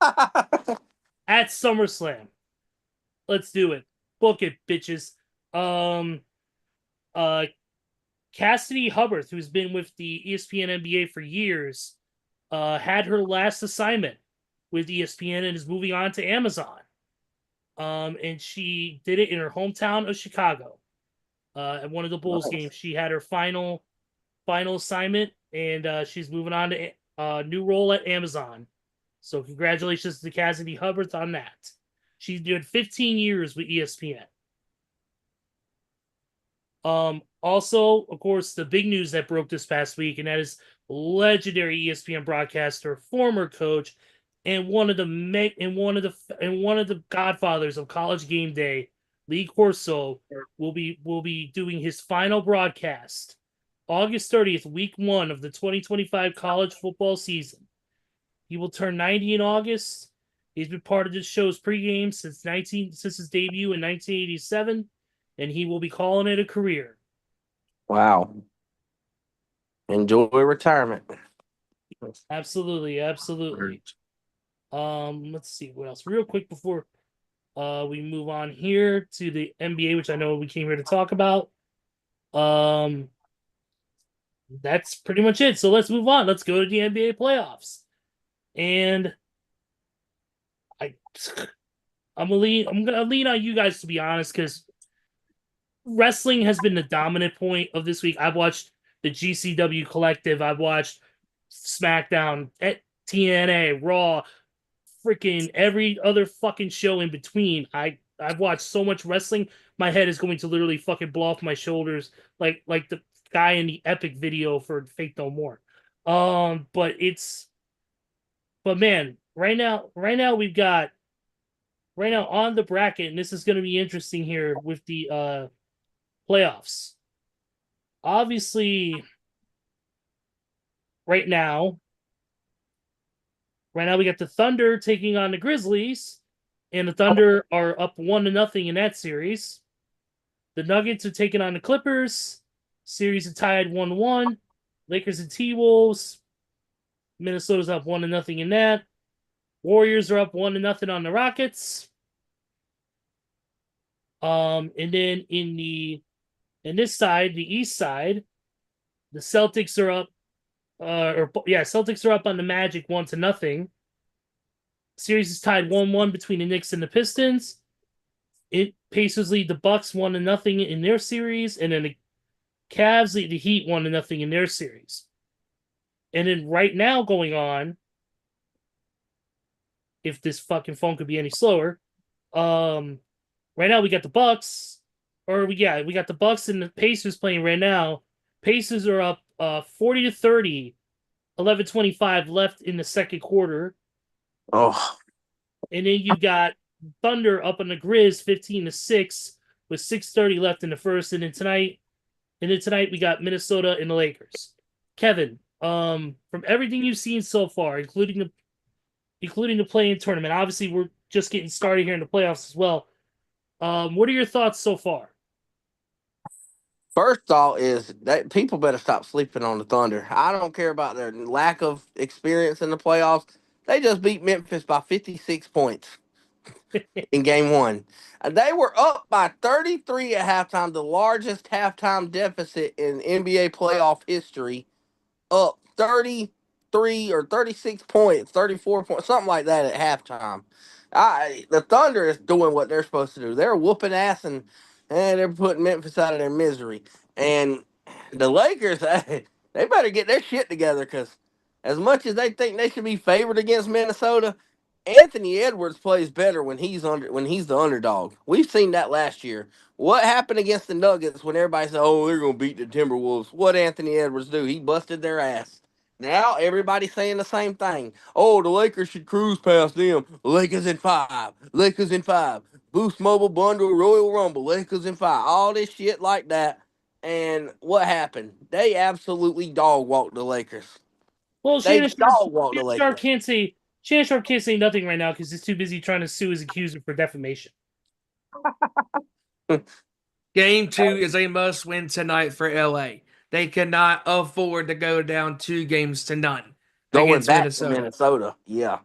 at SummerSlam. Let's do it. Book it, bitches. Um, Cassidy Hubbard, who's been with the ESPN NBA for years, had her last assignment with ESPN and is moving on to Amazon. And she did it in her hometown of Chicago. At one of the Bulls games, she had her final assignment, and she's moving on to a new role at Amazon. So congratulations to Cassidy Hubbard on that. She did 15 years with ESPN. Also, of course, the big news that broke this past week, and that is legendary ESPN broadcaster, former coach, and one of the godfathers of College Game Day, Lee Corso, will be doing his final broadcast August 30th, week 1 of the 2025 college football season. He will turn 90 in August. He's been part of this show's pregame since his debut in 1987, and he will be calling it a career. Wow. Enjoy retirement. Absolutely. Let's see what else. Real quick before we move on here to the NBA, which I know we came here to talk about. That's pretty much it. So let's move on. Let's go to the NBA playoffs. And I'm gonna lean on you guys, to be honest, because wrestling has been the dominant point of this week. I've watched the GCW Collective. I've watched SmackDown, TNA, Raw, freaking every other fucking show in between. I've watched so much wrestling. My head is going to literally fucking blow off my shoulders, like the guy in the Epic video for Fake No More. But man, right now we've got on the bracket, and this is going to be interesting here with the playoffs. Obviously, right now we got the Thunder taking on the Grizzlies, and the Thunder are up 1-0 in that series. The Nuggets are taking on the Clippers. Series are tied 1-1. Lakers and T-Wolves. Minnesota's up 1-0 in that. Warriors are up 1-0 on the Rockets. And then in this side, the East side, the Celtics are up. Celtics are up on the Magic 1-0. Series is tied 1-1 between the Knicks and the Pistons. Pacers lead the Bucks 1-0 in their series, and then the Cavs lead the Heat 1-0 in their series. And then right now going on, if this fucking phone could be any slower, right now we got the Bucks, we got the Bucks and the Pacers playing right now. Pacers are up 40-30, 11:25 left in the second quarter. Oh. And then you got Thunder up on the Grizz 15-6 with 6:30 left in the first. And then tonight we got Minnesota and the Lakers. Kevin, from everything you've seen so far, including the play-in tournament, obviously we're just getting started here in the playoffs as well. What are your thoughts so far? First thought is that people better stop sleeping on the Thunder. I don't care about their lack of experience in the playoffs. They just beat Memphis by 56 points in game 1. They were up by 33 at halftime, the largest halftime deficit in NBA playoff history. Up 33 or 36 points, 34 points, something like that at halftime. The Thunder is doing what they're supposed to do. They're whooping ass and they're putting Memphis out of their misery. And the Lakers, they better get their shit together, because as much as they think they should be favored against Minnesota, Anthony Edwards plays better when he's the underdog. We've seen that last year. What happened against the Nuggets when everybody said, "Oh, they're gonna beat the Timberwolves"? What Anthony Edwards do? He busted their ass. Now everybody's saying the same thing. Oh, the Lakers should cruise past them. Lakers in 5. Lakers in 5. Boost Mobile Bundle, Royal Rumble. Lakers in 5. All this shit like that. And what happened? They absolutely dog walked the Lakers. Well, They Shannon dog walked the Sharp Lakers. Shannon Sharp can't say nothing right now because he's too busy trying to sue his accuser for defamation. Game 2 is a must-win tonight for LA. they cannot afford to go down 2-0 Going against back to Minnesota. Minnesota. Yeah.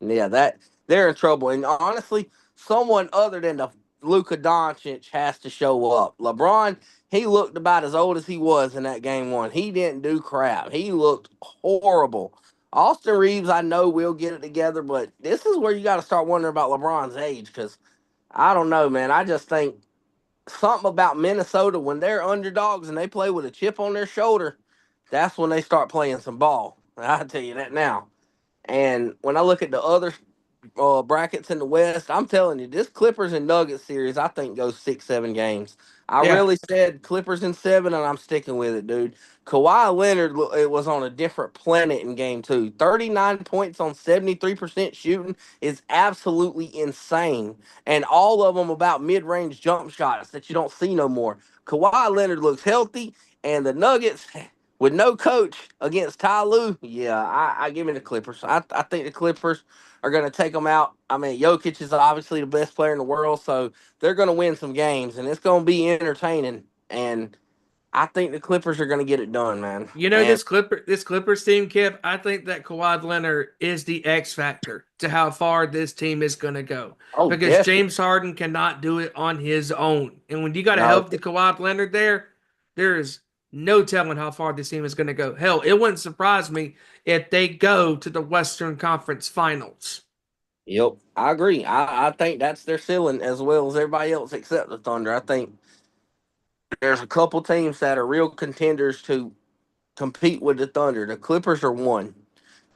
Yeah, that they're in trouble. And honestly, someone other than the Luka Doncic has to show up. LeBron, he looked about as old as he was in that game one. He didn't do crap. He looked horrible. Austin Reeves, I know will get it together, but this is where you got to start wondering about LeBron's age because I don't know, man. I just think something about Minnesota when they're underdogs and they play with a chip on their shoulder, that's when they start playing some ball. I tell you that now. And when I look at the other brackets in the West, I'm telling you, this Clippers and Nuggets series, I think goes 6, 7 games. I Yeah. really said Clippers in 7, and I'm sticking with it, dude. Kawhi Leonard, it was on a different planet in game 2. 39 points on 73% shooting is absolutely insane. And all of them about mid-range jump shots that you don't see no more. Kawhi Leonard looks healthy, and the Nuggets, with no coach against Ty Lue, yeah, I give me the Clippers. I think the Clippers are going to take them out. I mean, Jokic is obviously the best player in the world, so they're going to win some games, and it's going to be entertaining. And I think the Clippers are going to get it done, man. You know, And this Clippers team, Kip, I think that Kawhi Leonard is the X factor to how far this team is going to go. oh, Because definitely, James Harden cannot do it on his own. And when you got a no, healthy Kawhi Leonard there is no telling how far this team is going to go. Hell, it wouldn't surprise me if they go to the Western Conference Finals. yep, I agree. I think that's their ceiling as well as everybody else except the Thunder. I think there's a couple teams that are real contenders to compete with the Thunder. The Clippers are one.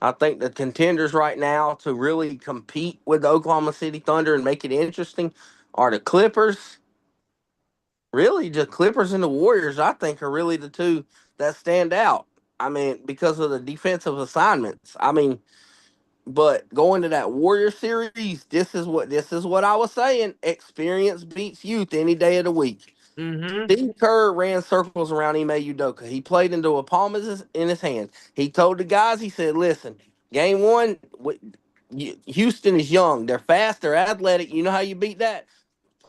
I think the contenders right now to really compete with the Oklahoma City Thunder and make it interesting are the Clippers. Really, the Clippers and the Warriors, I think, are really the two that stand out. I mean, because of the defensive assignments. I mean, but going to that Warrior series, this is what I was saying. Experience beats youth any day of the week. Mm-hmm. Steve Kerr ran circles around Ime Udoka. He played into a palm in his hand. He told the guys, he said, listen, game one, Houston is young. They're fast. They're athletic. You know how you beat that?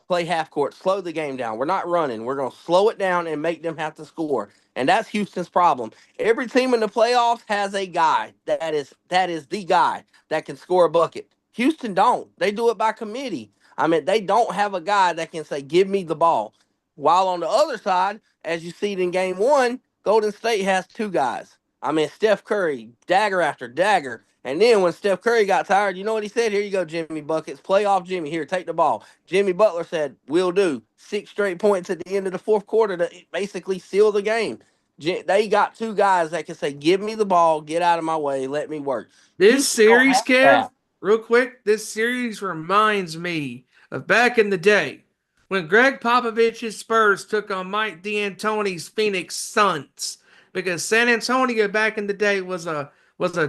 Play half court, slow the game down. We're not running. We're going to slow it down and make them have to score. And that's Houston's problem. Every team in the playoffs has a guy that is the guy that can score a bucket. Houston don't. They do it by committee. I mean, they don't have a guy that can say, "Give me the ball." While on the other side, as you see it in game 1, Golden State has two guys. I mean, Steph Curry, dagger after dagger. And then when Steph Curry got tired, you know what he said? Here you go, Jimmy Buckets. Play off Jimmy. Here, take the ball. Jimmy Butler said, "Will do." 6 straight points at the end of the fourth quarter to basically seal the game. They got two guys that can say, "Give me the ball, get out of my way, let me work." This Houston don't series, have Kev, that. real quick, this series reminds me of back in the day when Greg Popovich's Spurs took on Mike D'Antoni's Phoenix Suns. Because San Antonio back in the day was a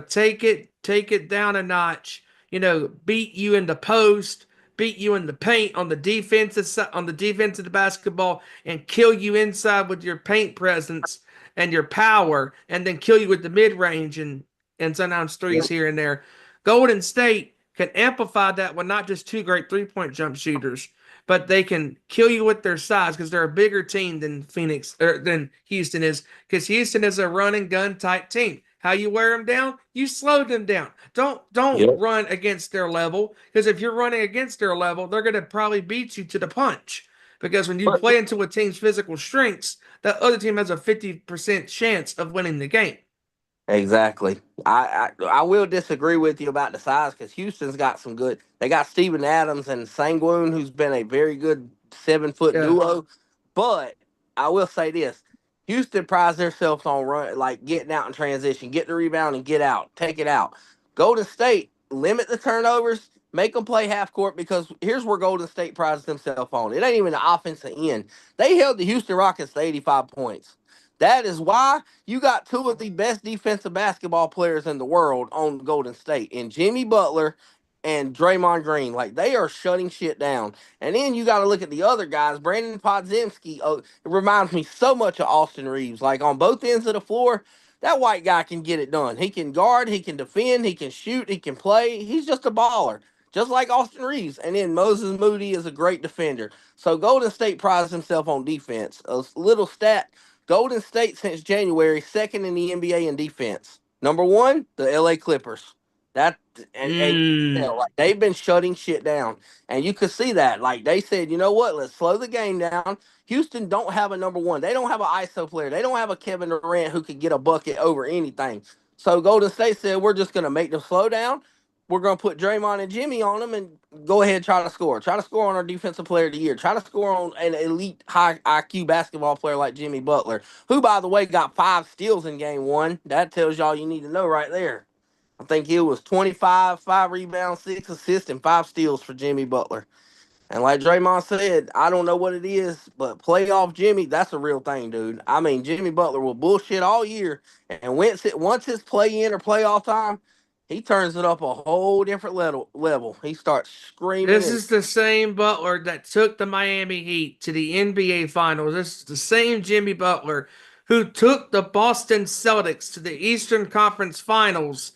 take it down a notch, beat you in the post, beat you in the paint on the defense of the basketball, and kill you inside with your paint presence and your power, and then kill you with the mid range and sometimes threes Yep. here and there. Golden State can amplify that with not just two great 3-point jump shooters, but they can kill you with their size because they're a bigger team than Phoenix or than Houston is. Because Houston is a run and gun type team. How you wear them down? You slow them down. Don't Yep. run against their level because if you're running against their level, they're going to probably beat you to the punch. Because when you But play into a team's physical strengths, that other team has a 50% chance of winning the game. exactly. I will disagree with you about the size because Houston's got some good. They got Steven Adams and Sanguine, who's been a very good 7 foot Yeah. duo. But I will say this: Houston prides themselves on run, like getting out in transition, get the rebound and get out, take it out. Golden State limit the turnovers, make them play half court because here's where Golden State prides themselves on. It ain't even the offensive end. They held the Houston Rockets to 85 points. That is why you got two of the best defensive basketball players in the world on Golden State, and Jimmy Butler and Draymond Green. Like they are shutting shit down. And then you got to look at the other guys. Brandon Podziemski. Oh, it reminds me so much of Austin Reeves. Like on both ends of the floor, that white guy can get it done. He can guard, he can defend, he can shoot, he can play. He's just a baller, just like Austin Reeves. And then Moses Moody is a great defender. So Golden State prides himself on defense. A little stat: Golden State since January, second in the NBA in defense. Number one, the LA Clippers. That and like they've been shutting shit down, and you could see that. Like they said, you know what? Let's slow the game down. Houston don't have a number one. They don't have an ISO player. They don't have a Kevin Durant who could get a bucket over anything. So Golden State said, we're just going to make them slow down. We're going to put Draymond and Jimmy on them and go ahead and try to score. Try to score on our defensive player of the year. Try to score on an elite high IQ basketball player like Jimmy Butler, who, by the way, got 5 steals in game one. That tells y'all you need to know right there. I think it was 25, 5 rebounds, 6 assists, and 5 steals for Jimmy Butler. And like Draymond said, I don't know what it is, but playoff Jimmy, that's a real thing, dude. I mean, Jimmy Butler will bullshit all year, and once it's play in or playoff time, he turns it up a whole different level. He starts screaming. This is the same Butler that took the Miami Heat to the NBA Finals. This is the same Jimmy Butler who took the Boston Celtics to the Eastern Conference Finals,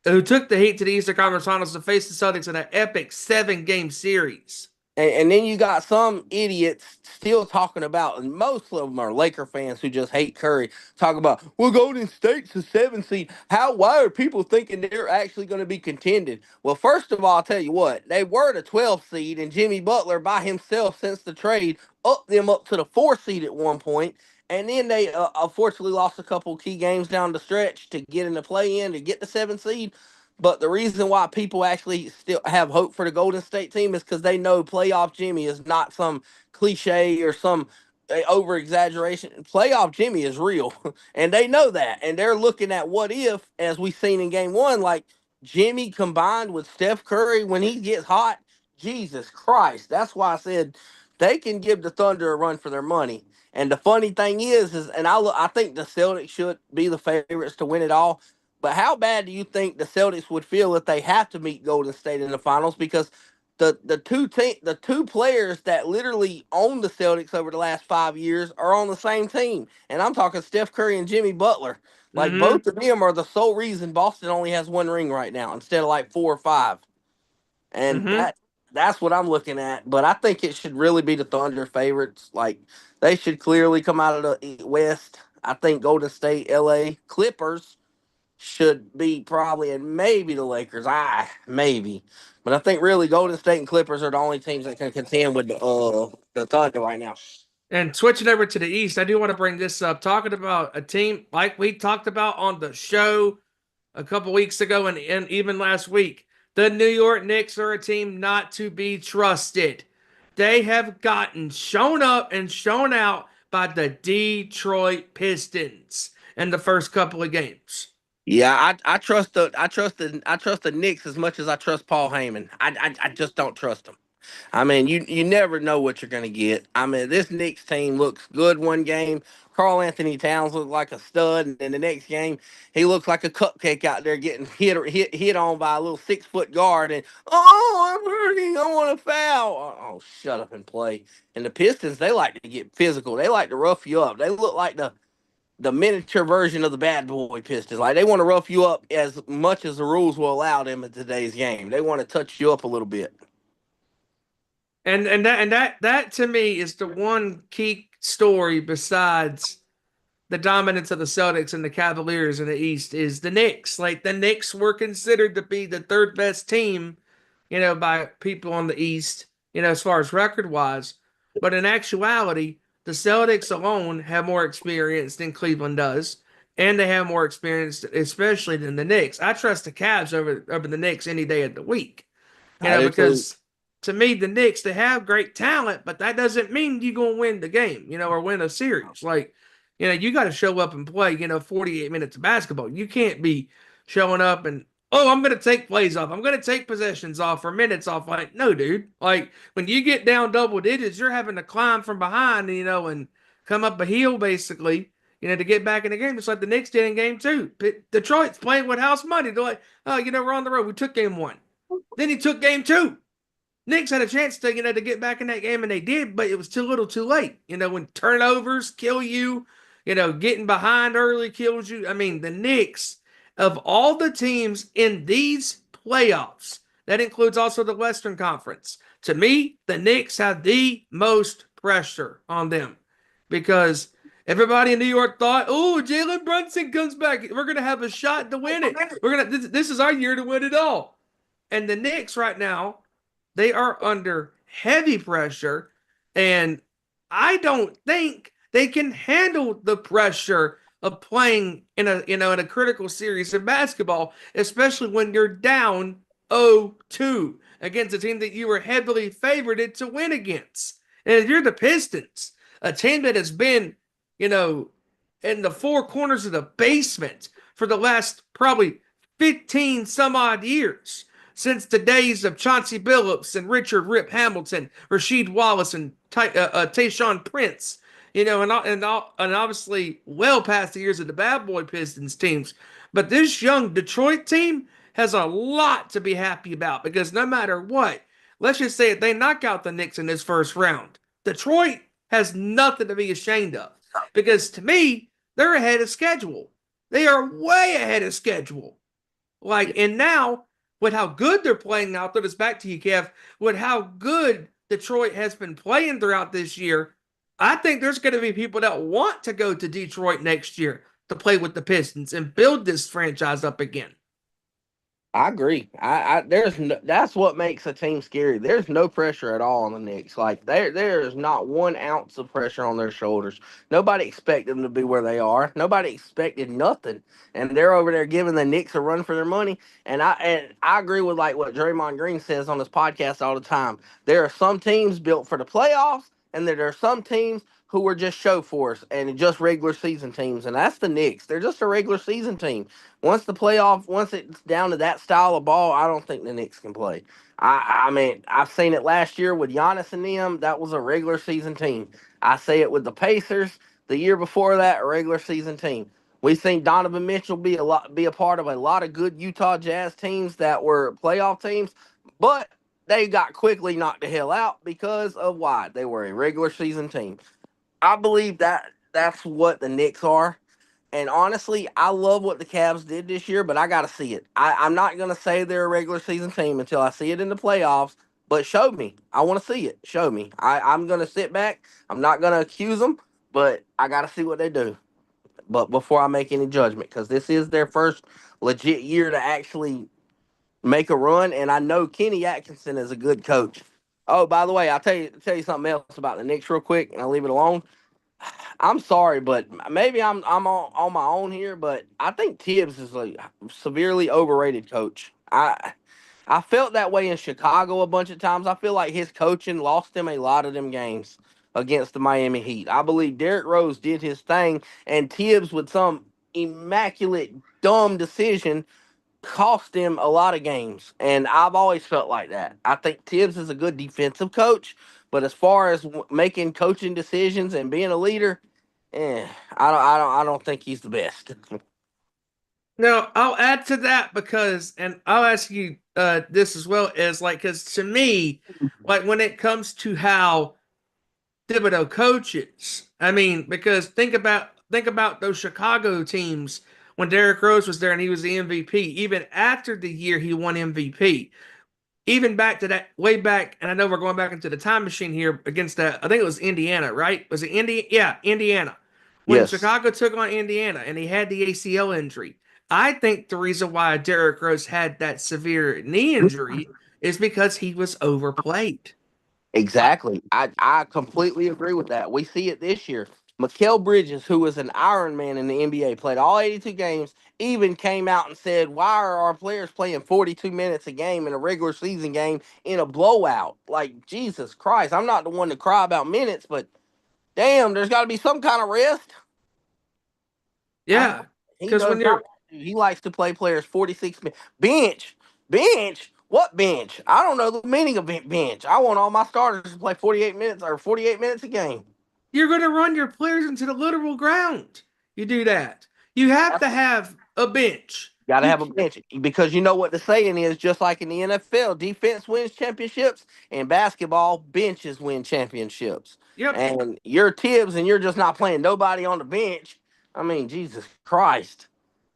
who took the Heat to the Eastern Conference Finals to face the Celtics in an epic 7-game series. And then you got some idiots still talking about, and most of them are Laker fans who just hate Curry, talking about, well, Golden State's a 7 seed. Why are people thinking they're actually going to be contended? Well, first of all, I'll tell you what, they were the 12th seed, and Jimmy Butler by himself since the trade upped them up to the 4 seed at one point. And then they unfortunately lost a couple key games down the stretch to get in the play-in to get the 7 seed. But the reason why people actually still have hope for the Golden State team is because they know playoff Jimmy is not some cliche or some over exaggeration. Playoff Jimmy is real, and they know that. And they're looking at what if, as we've seen in game one, like Jimmy combined with Steph Curry when he gets hot. Jesus Christ. That's why I said they can give the Thunder a run for their money. And the funny thing is and I think the Celtics should be the favorites to win it all. But how bad do you think the Celtics would feel if they have to meet Golden State in the finals? Because the two players that literally own the Celtics over the last 5 years are on the same team, and I'm talking Steph Curry and Jimmy Butler. Like both of them are the sole reason Boston only has 1 ring right now instead of like 4 or 5, and that's what I'm looking at. But I think it should really be the Thunder favorites. Like they should clearly come out of the West. I think Golden State, LA Clippers should be probably, and maybe the Lakers. Maybe, but I think really Golden State and Clippers are the only teams that can contend with the Thunder right now. And switching over to the East, I do want to bring this up. Talking about a team like we talked about on the show a couple weeks ago and even last week, the New York Knicks are a team not to be trusted. They have gotten shown up and shown out by the Detroit Pistons in the first couple of games. Yeah, I trust the Knicks as much as I trust Paul Heyman. I just don't trust them. I mean, you never know what you're going to get. I mean, this Knicks team looks good one game. Karl Anthony Towns looked like a stud, and then the next game he looks like a cupcake out there getting hit on by a little 6-foot guard. And I'm hurting. I want to foul. Oh, shut up and play. And the Pistons, they like to get physical. They like to rough you up. They look like the miniature version of the bad boy Pistons. Like they want to rough you up as much as the rules will allow them in today's game. They want to touch you up a little bit. And that to me is the one key story besides the dominance of the Celtics and the Cavaliers in the East is the Knicks. Like the Knicks were considered to be the 3rd best team, by people on the East, as far as record wise. But in actuality, the Celtics alone have more experience than Cleveland does, and they have more experience, especially than the Knicks. I trust the Cavs over the Knicks any day of the week, because to me, the Knicks, they have great talent, but that doesn't mean you're going to win the game, or win a series. Like, you got to show up and play, 48 minutes of basketball. You can't be showing up and, I'm going to take plays off. I'm going to take possessions off or minutes off. Like, no, dude. Like, when you get down double digits, you're having to climb from behind, and come up a hill, basically, to get back in the game. Just like the Knicks did in game 2. Detroit's playing with house money. They're like, we're on the road. We took game 1. Then he took game 2. Knicks had a chance to, to get back in that game, and they did, but it was too little too late. When turnovers kill you, getting behind early kills you. I mean, the Knicks, of all the teams in these playoffs, that includes also the Western Conference, to me, the Knicks have the most pressure on them because Everybody in New York thought, "Oh, Jalen Brunson comes back. We're gonna have a shot to win it. We're gonna. This is our year to win it all." And the Knicks right now, they are under heavy pressure, and I don't think they can handle the pressure of playing in a critical series of basketball, especially when you're down 0-2 against a team that you were heavily favored to win against. And if you're the Pistons, a team that has been, you know, in the four corners of the basement for the last probably 15 some odd years, since the days of Chauncey Billups and Richard Rip Hamilton, Rasheed Wallace, and Tayshaun Prince, and obviously well past the years of the Bad Boy Pistons teams. But this young Detroit team has a lot to be happy about because no matter what, let's just say if they knock out the Knicks in this first round, Detroit has nothing to be ashamed of because to me, they're ahead of schedule. They are way ahead of schedule. And now with how good they're playing now, throw this back to you, Kev, with how good Detroit has been playing throughout this year, I think there's going to be people that want to go to Detroit next year to play with the Pistons and build this franchise up again. I agree. That's what makes a team scary. There's no pressure at all on the Knicks. Like there is not 1 ounce of pressure on their shoulders. Nobody expected them to be where they are. Nobody expected nothing, and they're over there giving the Knicks a run for their money. And I agree with like what Draymond Green says on his podcast all the time. There are some teams built for the playoffs, and there are some teams who are just show force and just regular season teams, and that's the Knicks. They're just a regular season team. Once it's down to that style of ball, I don't think the Knicks can play. I mean, I've seen it last year with Giannis and them. That was a regular season team. I say it with the Pacers the year before that, a regular season team. We've seen Donovan Mitchell be a part of a lot of good Utah Jazz teams that were playoff teams, but they got quickly knocked the hell out because of why they were a regular season team. I believe that's what the Knicks are. And honestly, I love what the Cavs did this year, but I got to see it. I'm not going to say they're a regular season team until I see it in the playoffs, but show me. I want to see it. Show me. I'm going to sit back. I'm not going to accuse them, but I got to see what they do. But before I make any judgment, because this is their first legit year to actually make a run, and I know Kenny Atkinson is a good coach. Oh, by the way, I'll tell you something else about the Knicks real quick, and I'll leave it alone. I'm sorry, but maybe I'm on my own here, but I think Tibbs is a severely overrated coach. I felt that way in Chicago a bunch of times. I feel like his coaching lost him a lot of them games against the Miami Heat. I believe Derrick Rose did his thing, and Tibbs with some immaculate dumb decision cost him a lot of games, and I've always felt like that. I think Tibbs is a good defensive coach, but as far as making coaching decisions and being a leader, I don't think he's the best. Now, I'll add to that and I'll ask you this as well as because to me, when it comes to how Thibodeau coaches, I mean, because think about those Chicago teams when Derrick Rose was there and he was the MVP, even after the year he won MVP. Even back to that way back, and I know we're going back into the time machine here against that. I think it was Indiana, right? Was it Indiana? Yeah, Indiana. When Yes, Chicago took on Indiana and he had the ACL injury, I think the reason why Derrick Rose had that severe knee injury is because he was overplayed. exactly. I completely agree with that. We see it this year. Mikal Bridges, who was an Iron Man in the NBA, played all 82 games, even came out and said, "Why are our players playing 42 minutes a game in a regular season game in a blowout?" Like, Jesus Christ. I'm not the one to cry about minutes, but damn, there's got to be some kind of rest. I, Yeah, he because does when not. you're He likes to play players 46 minutes. Bench. What bench? I don't know the meaning of bench. I want all my starters to play 48 minutes or 48 minutes a game. you're going to run your players into the literal ground. You do that. You have to have a bench. Got to You have a bench because you know what the saying is. Just like in the NFL, defense wins championships, and basketball, benches win championships. Yep. And you're Tibbs, and you're just not playing nobody on the bench. I mean, Jesus Christ.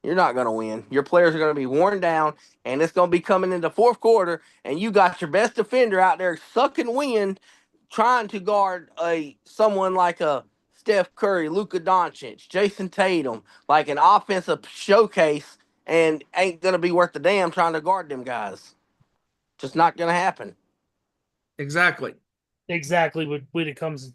You're not going to win. Your players are going to be worn down, and it's going to be coming into fourth quarter, and you got your best defender out there sucking wind, trying to guard someone like a Steph Curry, Luka Doncic, Jason Tatum, like an offensive showcase, and ain't gonna be worth the damn trying to guard them guys. Just not gonna happen. Exactly. Exactly when it comes.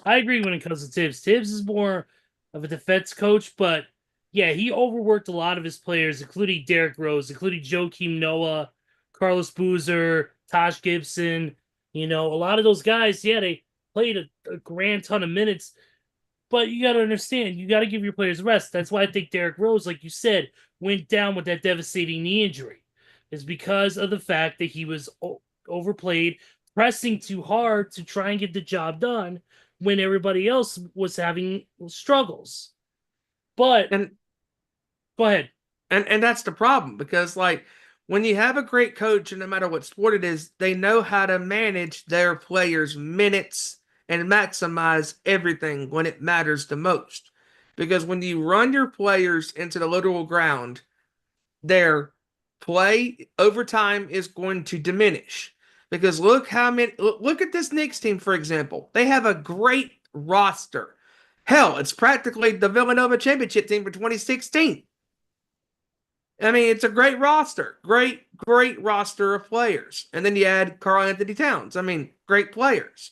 I agree when it comes to Tibbs. Tibbs is more of a defense coach, but yeah, he overworked a lot of his players, including Derrick Rose, including Joakim Noah, Carlos Boozer, Taj Gibson. You know, a lot of those guys, yeah, they played a grand ton of minutes, but you got to understand, you got to give your players rest. That's why I think Derrick Rose, like you said, went down with that devastating knee injury. Is because of the fact that he was overplayed, pressing too hard to try and get the job done when everybody else was having struggles. But And go ahead. and that's the problem, because like when you have a great coach, and no matter what sport it is, they know how to manage their players' minutes and maximize everything when it matters the most. Because when you run your players into the literal ground, their play over time is going to diminish. Because look at this Knicks team, for example. They have a great roster. Hell, it's practically the Villanova championship team for 2016. I mean, it's a great roster. Great roster of players. And then you add Karl Anthony Towns. I mean, great players.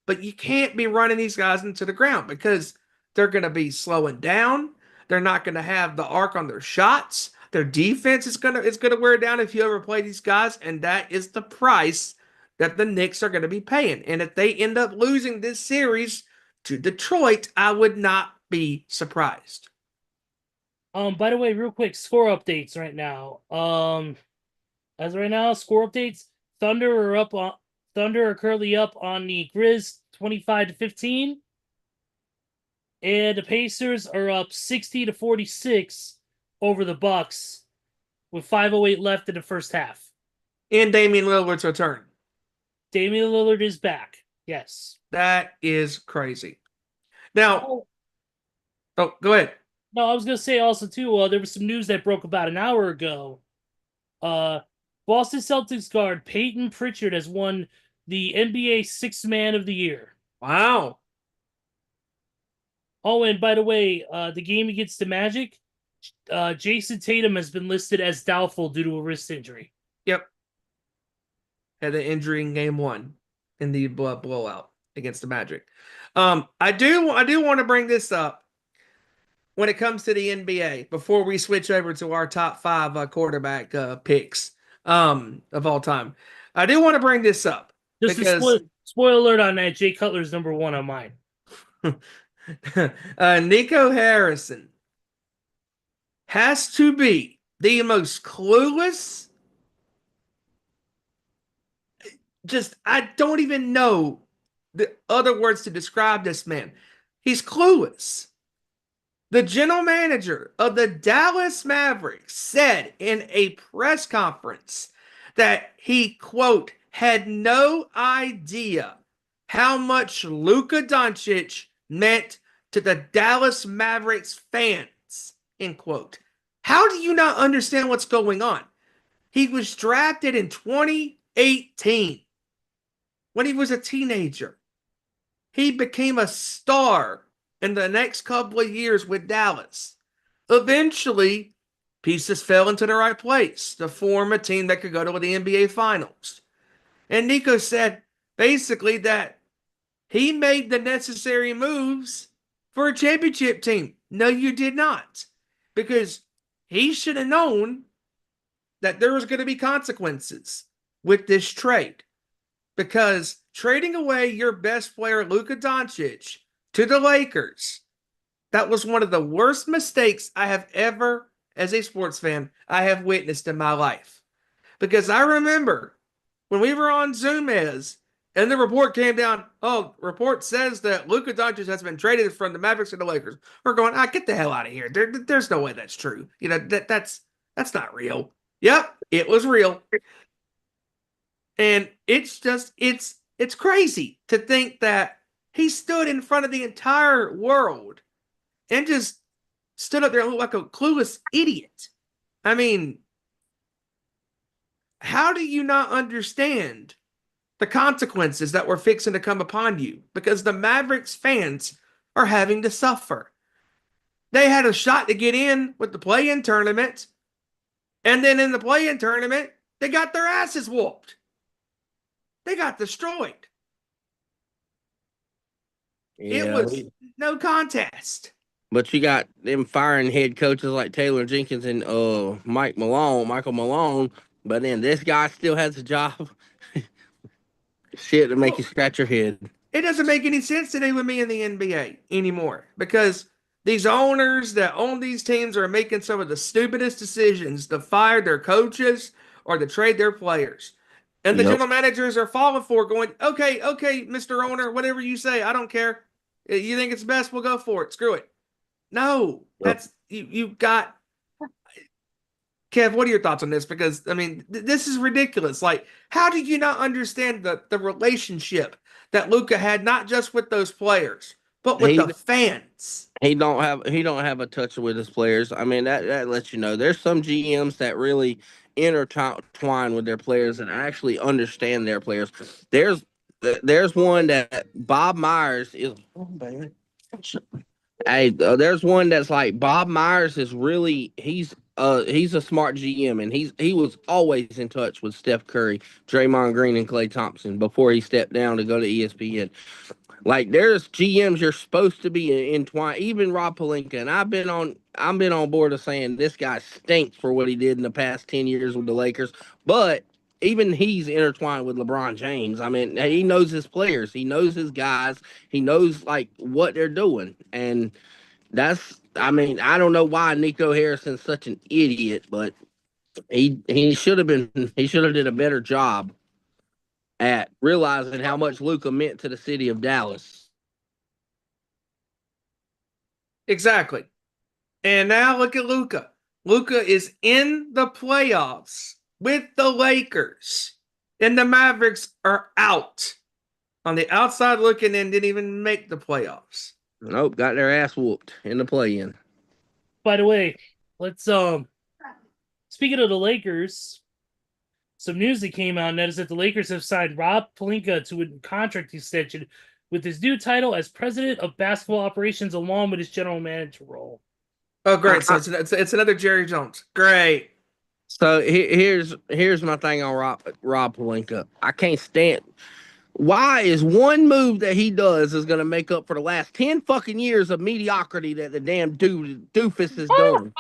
But you can't be running these guys into the ground because they're going to be slowing down. They're not going to have the arc on their shots. Their defense is going to wear down if you overplay these guys, and that is the price that the Knicks are going to be paying. And if they end up losing this series to Detroit, I would not be surprised. By the way, real quick, score updates right now. As of right now, score updates. Thunder are currently up on the Grizz 25-15. And the Pacers are up 60-46 over the Bucks with 5:08 left in the first half. And Damian Lillard's return. Damian Lillard is back. Yes. That is crazy. Now, go ahead. No, I was gonna say also too. There was some news that broke about an hour ago. Boston Celtics guard Peyton Pritchard has won the NBA Sixth Man of the Year. Wow. Oh, and by the way, the game against the Magic, Jason Tatum has been listed as doubtful due to a wrist injury. Yep. Had the injury in game 1 in the blowout against the Magic. I do want to bring this up when it comes to the NBA before we switch over to our top 5 quarterback picks of all time. I do want to bring this up Just because spoiler alert on that. Jay Cutler's number 1 on mine. Nico Harrison has to be the most clueless. I don't even know the other words to describe this man. He's clueless. The general manager of the Dallas Mavericks said in a press conference that he, quote, had no idea how much Luka Doncic meant to the Dallas Mavericks fans, end quote. How do you not understand what's going on? He was drafted in 2018 when he was a teenager. He became a star in the next couple of years with Dallas. Eventually, pieces fell into the right place to form a team that could go to the NBA Finals. And Nico said basically that he made the necessary moves for a championship team. No, you did not. Because he should have known that there was going to be consequences with this trade. Because trading away your best player, Luka Doncic, to the Lakers, that was one of the worst mistakes I have ever, as a sports fan, I have witnessed in my life. Because I remember when we were on Zoom and the report came down, report says that Luka Doncic has been traded from the Mavericks to the Lakers. We're going, get the hell out of here. There's no way that's true. You know, that's not real. Yep, it was real. And it's crazy to think that he stood in front of the entire world and just stood up there and looked like a clueless idiot. I mean, how do you not understand the consequences that were fixing to come upon you? Because the Mavericks fans are having to suffer. They had a shot to get in with the play-in tournament, and then in the play-in tournament, they got their asses whooped. They got destroyed. It Yeah, was no contest. but you got them firing head coaches like Taylor Jenkins and Michael Malone. But then this guy still has a job. Shit to make you scratch your head. It doesn't make any sense today with me in the NBA anymore because these owners that own these teams are making some of the stupidest decisions to fire their coaches or to trade their players. And the Yep. general managers are falling for it, going, okay, Mr. Owner, whatever you say, I don't care. You think it's best, we'll go for it. Screw it. No, Yep. that's you've got Kev, what are your thoughts on this? Because I mean, this is ridiculous. Like, how do you not understand the relationship that Luka had, not just with those players, but with He the fans? he don't have a touch with his players. I mean that lets you know there's some GMs that really intertwine with their players and actually understand their players. There's one that Bob Myers is. Oh, man. Hey, there's one that's like Bob Myers is really he's a smart GM and he was always in touch with Steph Curry, Draymond Green, and Klay Thompson before he stepped down to go to ESPN. Like there's GMs you're supposed to be entwined. Even Rob Pelinka, and I've been on board of saying this guy stinks for what he did in the past 10 years with the Lakers, but even he's intertwined with LeBron James. I mean, he knows his players, he knows his guys, he knows like what they're doing, and that's. I mean, I don't know why Nico Harrison's such an idiot, but he should have been. He should have did a better job at realizing how much Luka meant to the city of Dallas. Exactly. And now look at Luka. Luka is in the playoffs with the Lakers, and the Mavericks are out on the outside looking in. Didn't even make the playoffs. Nope, got their ass whooped in the play-in. By the way, let's speaking of the Lakers, some news that came out, and that is that the Lakers have signed Rob Pelinka to a contract extension with his new title as president of basketball operations, along with his general manager role. Oh, great! So it's another Jerry Jones. Great. So here's my thing on Rob Pelinka. I can't stand. Why is one move that he does is going to make up for the last 10 fucking years of mediocrity that the damn doofus is doing?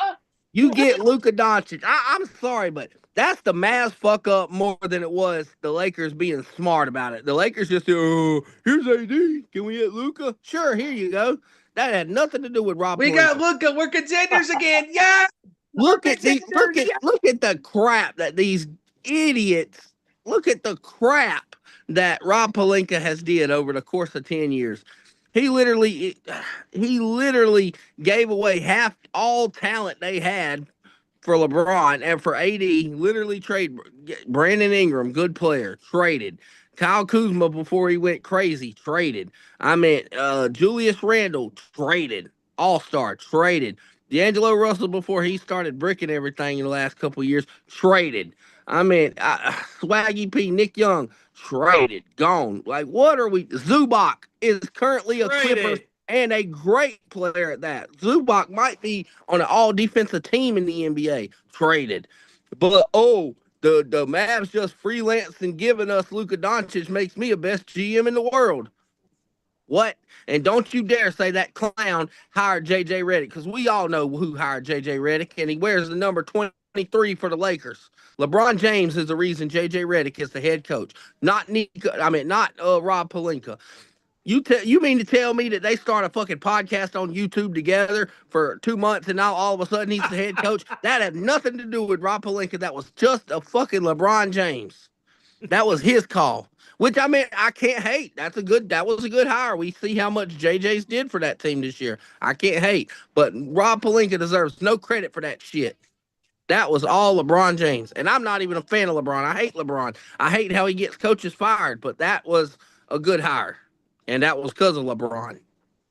You get Luka Doncic. I'm sorry, but that's the Mavs fuck up more than it was the Lakers being smart about it. The Lakers just said, oh, here's AD. Can we get Luka? Sure, here you go. That had nothing to do with Rob. We Pelinka. got Luka. We're contenders again. Yeah. Look at the crap that these idiots. Look at the crap that Rob Pelinka has did over the course of 10 years. He literally gave away half all talent they had for LeBron and for AD. Literally trade Brandon Ingram, good player, traded. Kyle Kuzma before he went crazy, traded. I mean, Julius Randle, traded. All-star, traded. D'Angelo Russell before he started bricking everything in the last couple of years, traded. I mean, Swaggy P, Nick Young, traded, gone. Like, what are we? Zubac is currently a Clipper and a great player at that. Zubac might be on an all-defensive team in the NBA, traded. But, the Mavs just freelanced and giving us Luka Doncic makes me a best GM in the world. What? And don't you dare say that clown hired J.J. Redick, because we all know who hired J.J. Redick, and he wears the number 23 for the Lakers. LeBron James is the reason J.J. Redick is the head coach, not Rob Pelinka. You mean to tell me that they start a fucking podcast on YouTube together for 2 months and now all of a sudden he's the head coach? That had nothing to do with Rob Pelinka. That was just a fucking LeBron James. That was his call. Which, I mean, I can't hate. That was a good hire. We see how much JJ's did for that team this year. I can't hate. But Rob Pelinka deserves no credit for that shit. That was all LeBron James. And I'm not even a fan of LeBron. I hate LeBron. I hate how he gets coaches fired. But that was a good hire. And that was because of LeBron.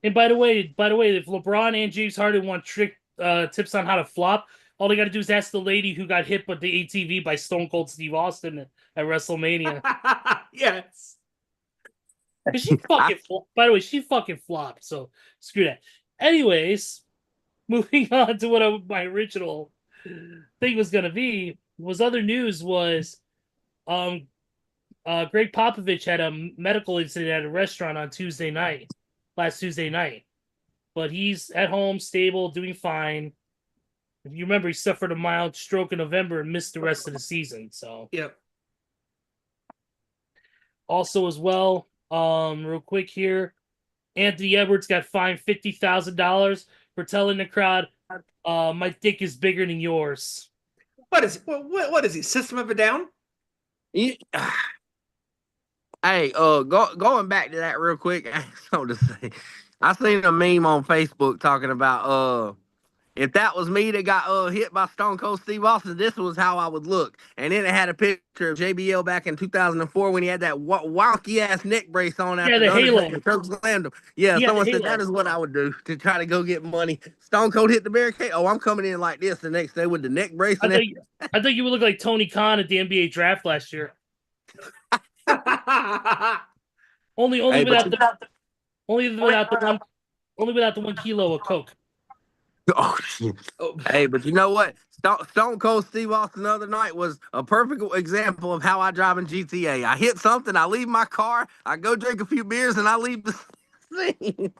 And by the way, if LeBron and James Harden want tips on how to flop, all they got to do is ask the lady who got hit with the ATV by Stone Cold Steve Austin at WrestleMania. Yes. Because she fucking, by the way, she fucking flopped. So screw that. Anyways, moving on to what my original thing was gonna be was other news was Greg Popovich had a medical incident at a restaurant on last Tuesday night. But he's at home, stable, doing fine. If you remember, he suffered a mild stroke in November and missed the rest of the season. So, Yep. also as well, real quick here, Anthony Edwards got fined $50,000 for telling the crowd, "My dick is bigger than yours." What is what is he? System of a Down? Yeah. Hey, going back to that real quick, I have something to say. I seen a meme on Facebook talking about if that was me that got hit by Stone Cold Steve Austin, this was how I would look. And then it had a picture of JBL back in 2004 when he had that wonky ass neck brace on after the halo. choke slammed him. Yeah, someone said that is what I would do to try to go get money. Stone Cold hit the barricade. Oh, I'm coming in like this the next day with the neck brace. I think you would look like Tony Khan at the NBA draft last year. Only without the 1 kilo of coke. Oh shit! Hey, but you know what? Stone Cold Steve Austin the other night was a perfect example of how I drive in GTA. I hit something, I leave my car, I go drink a few beers, and I leave the scene.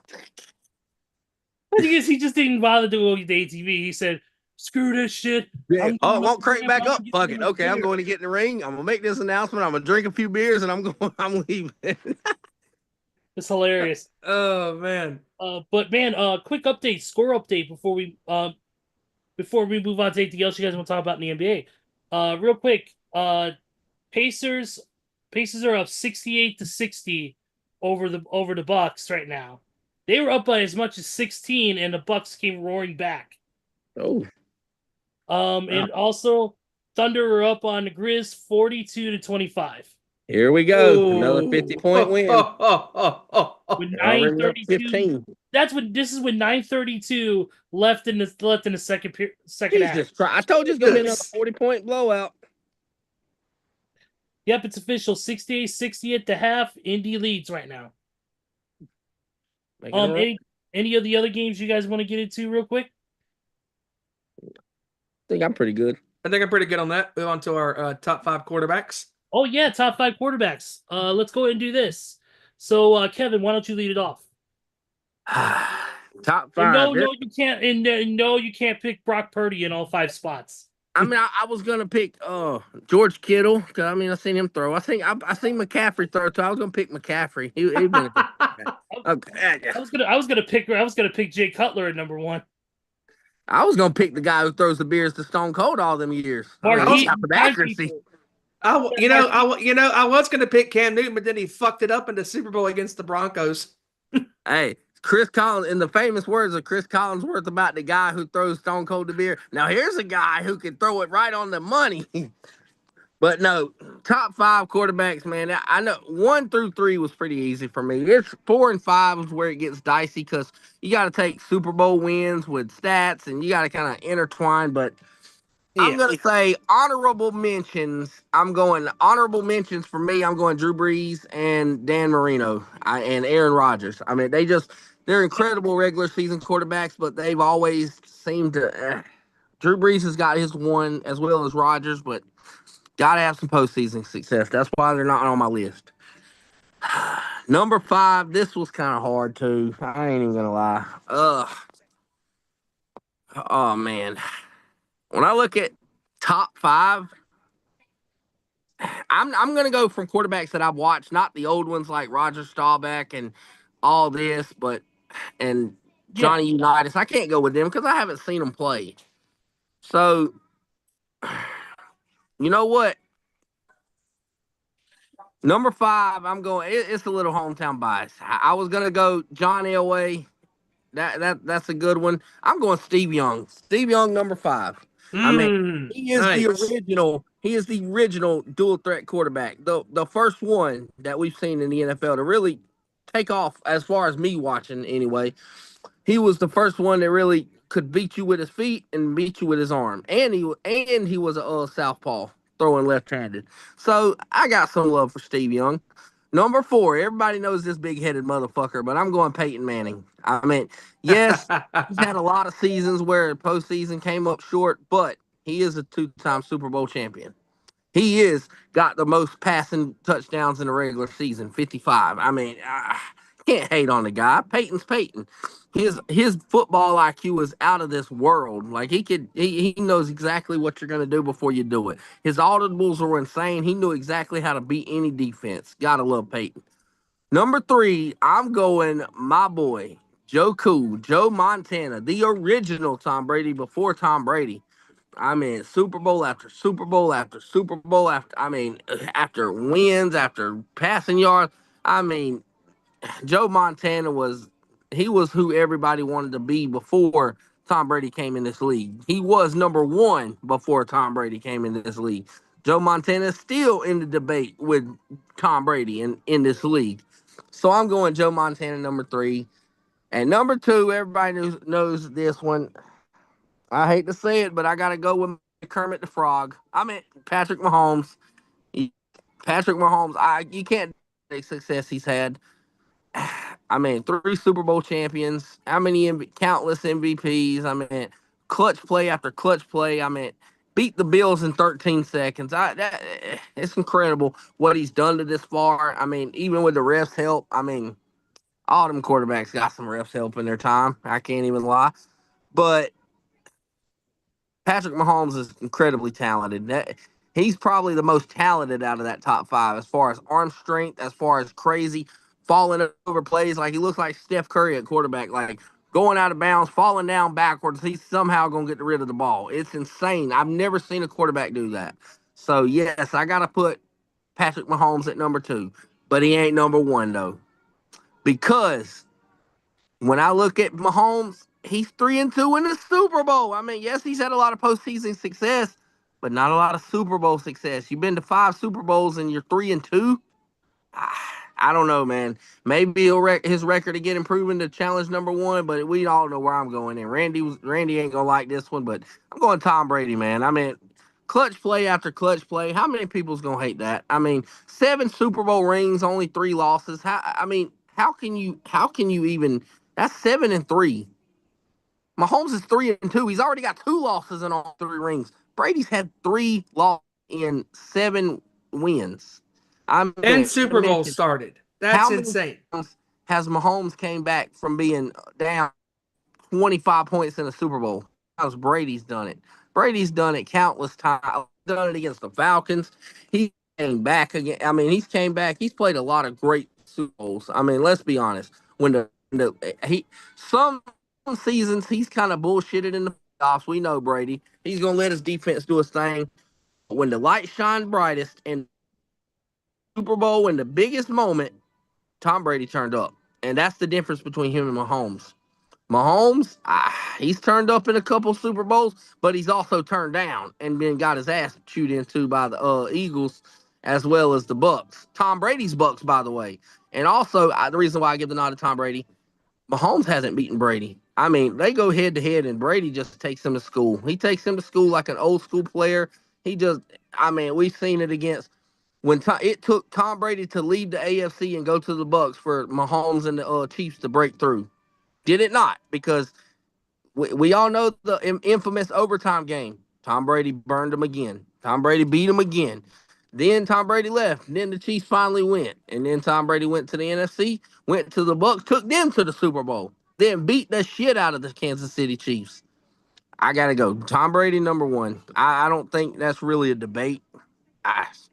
I guess he just didn't bother to go to the ATV. He said, "Screw this shit." Yeah. Oh, it won't crank back up. Fuck it. Okay, I'm going to get in the ring. I'm gonna make this announcement. I'm gonna drink a few beers, and I'm leaving. It's hilarious. Oh man. But man, quick update, score update before we move on to anything else you guys want to talk about in the NBA. Real quick, Pacers are up 68-60 over the Bucks right now. They were up by as much as 16, and the Bucks came roaring back. Oh. And also Thunder are up on the Grizz 42-25. Here we go. Another 50-point win. With 9:32. This is with 9:32 left in the second half. Jesus Christ. I told you it's gonna be another 40-point blowout. Yep, it's official. 68-60 at the half. Indy leads right now. Any of the other games you guys want to get into real quick? I think I'm pretty good. I think I'm pretty good on that. Move on to our top 5 quarterbacks. Oh yeah, top 5 quarterbacks. Let's go ahead and do this. So Kevin, why don't you lead it off? Top 5. And no, you can't. And no, you can't pick Brock Purdy in all 5 spots. I mean, I was gonna pick George Kittle because I mean I seen him throw. I seen McCaffrey throw too. I was gonna pick McCaffrey. He been a good okay. I was gonna pick Jay Cutler at number 1. I was gonna pick the guy who throws the beers to Stone Cold all them years. Accuracy. I was going to pick Cam Newton, but then he fucked it up in the Super Bowl against the Broncos. Hey, Chris Collins, in the famous words of Chris Collinsworth about the guy who throws Stone Cold the beer. Now here's a guy who can throw it right on the money. But no, top 5 quarterbacks, man. I know 1 through 3 was pretty easy for me. It's 4 and 5 is where it gets dicey because you got to take Super Bowl wins with stats and you got to kind of intertwine. But yeah. I'm going to say honorable mentions. Honorable mentions for me. I'm going Drew Brees and Dan Marino and Aaron Rodgers. I mean, they're incredible regular season quarterbacks, but they've always seemed to. Drew Brees has got his one as well as Rodgers, but got to have some postseason success. That's why they're not on my list. Number 5, this was kind of hard too. I ain't even gonna lie. Oh man. When I look at top 5, I'm gonna go from quarterbacks that I've watched, not the old ones like Roger Staubach and all this, and Johnny Unitas. I can't go with them because I haven't seen them play. So, you know what? Number 5, I'm going. It's a little hometown bias. I was gonna go John Elway. That's a good one. I'm going Steve Young. Steve Young, number 5. I mean, he is the original. He is the original dual threat quarterback. The first one that we've seen in the NFL to really take off, as far as me watching anyway. He was the first one that really could beat you with his feet and beat you with his arm, and he was a southpaw throwing left-handed. So I got some love for Steve Young. Number 4, everybody knows this big-headed motherfucker, but I'm going Peyton Manning. I mean, yes, he's had a lot of seasons where postseason came up short, but he is a 2-time Super Bowl champion. He is got the most passing touchdowns in the regular season, 55. I mean, I can't hate on the guy. Peyton's Peyton. His football IQ is out of this world. Like he knows exactly what you're gonna do before you do it. His audibles were insane. He knew exactly how to beat any defense. Gotta love Peyton. Number 3, I'm going my boy, Joe Cool, Joe Montana, the original Tom Brady before Tom Brady. I mean, Super Bowl after Super Bowl after Super Bowl after wins, after passing yards. I mean, Joe Montana was who everybody wanted to be before Tom Brady came in this league. He was number 1 before Tom Brady came in this league. Joe Montana is still in the debate with Tom Brady in this league. So I'm going Joe Montana number 3. And number 2, everybody knows this one. I hate to say it, but I got to go with Kermit the Frog. I mean, Patrick Mahomes. Patrick Mahomes, you can't the success he's had. I mean, 3 Super Bowl champions. How many countless MVPs? I mean, clutch play after clutch play. I mean, beat the Bills in 13 seconds. It's incredible what he's done to this far. I mean, even with the refs' help. I mean, all them quarterbacks got some refs' help in their time. I can't even lie. But Patrick Mahomes is incredibly talented. He's probably the most talented out of that top 5 as far as arm strength, as far as crazy falling over plays. Like he looks like Steph Curry at quarterback, like going out of bounds, falling down backwards. He's somehow going to get rid of the ball. It's insane. I've never seen a quarterback do that. So, yes, I got to put Patrick Mahomes at number 2, but he ain't number 1, though, because when I look at Mahomes, he's 3-2 in the Super Bowl. I mean, yes, he's had a lot of postseason success, but not a lot of Super Bowl success. You've been to 5 Super Bowls and you're 3-2. I don't know, man. Maybe his record to get improving to challenge number 1, but we all know where I'm going. And Randy ain't gonna like this one, but I'm going Tom Brady, man. I mean, clutch play after clutch play. How many people's gonna hate that? I mean, 7 Super Bowl rings, only 3 losses. How can you even? That's 7-3. Mahomes is 3-2. He's already got 2 losses in all 3 rings. Brady's had 3 losses in 7 wins. And Super Bowl started. That's how many insane. times has Mahomes came back from being down 25 points in a Super Bowl? How's Brady's done it? Brady's done it countless times. Done it against the Falcons. He came back again. I mean, he's came back. He's played a lot of great Super Bowls. I mean, let's be honest. Some seasons he's kind of bullshitted in the playoffs. We know Brady. He's gonna let his defense do his thing. When the light shine brightest in Super Bowl, in the biggest moment, Tom Brady turned up, and that's the difference between him and Mahomes. Mahomes, he's turned up in a couple Super Bowls, but he's also turned down and then got his ass chewed into by the Eagles as well as the Bucks. Tom Brady's Bucks, by the way. And also, the reason why I give the nod to Tom Brady, Mahomes hasn't beaten Brady. I mean, they go head to head, and Brady just takes him to school. He takes him to school like an old school player. We've seen it against it took Tom Brady to leave the AFC and go to the Bucks for Mahomes and the Chiefs to break through. Did it not? Because we all know the infamous overtime game. Tom Brady burned him again. Tom Brady beat him again. Then Tom Brady left. Then the Chiefs finally went. And then Tom Brady went to the NFC, went to the Bucks, took them to the Super Bowl, then beat the shit out of the Kansas City Chiefs. I got to go. Tom Brady, number 1. I don't think that's really a debate. As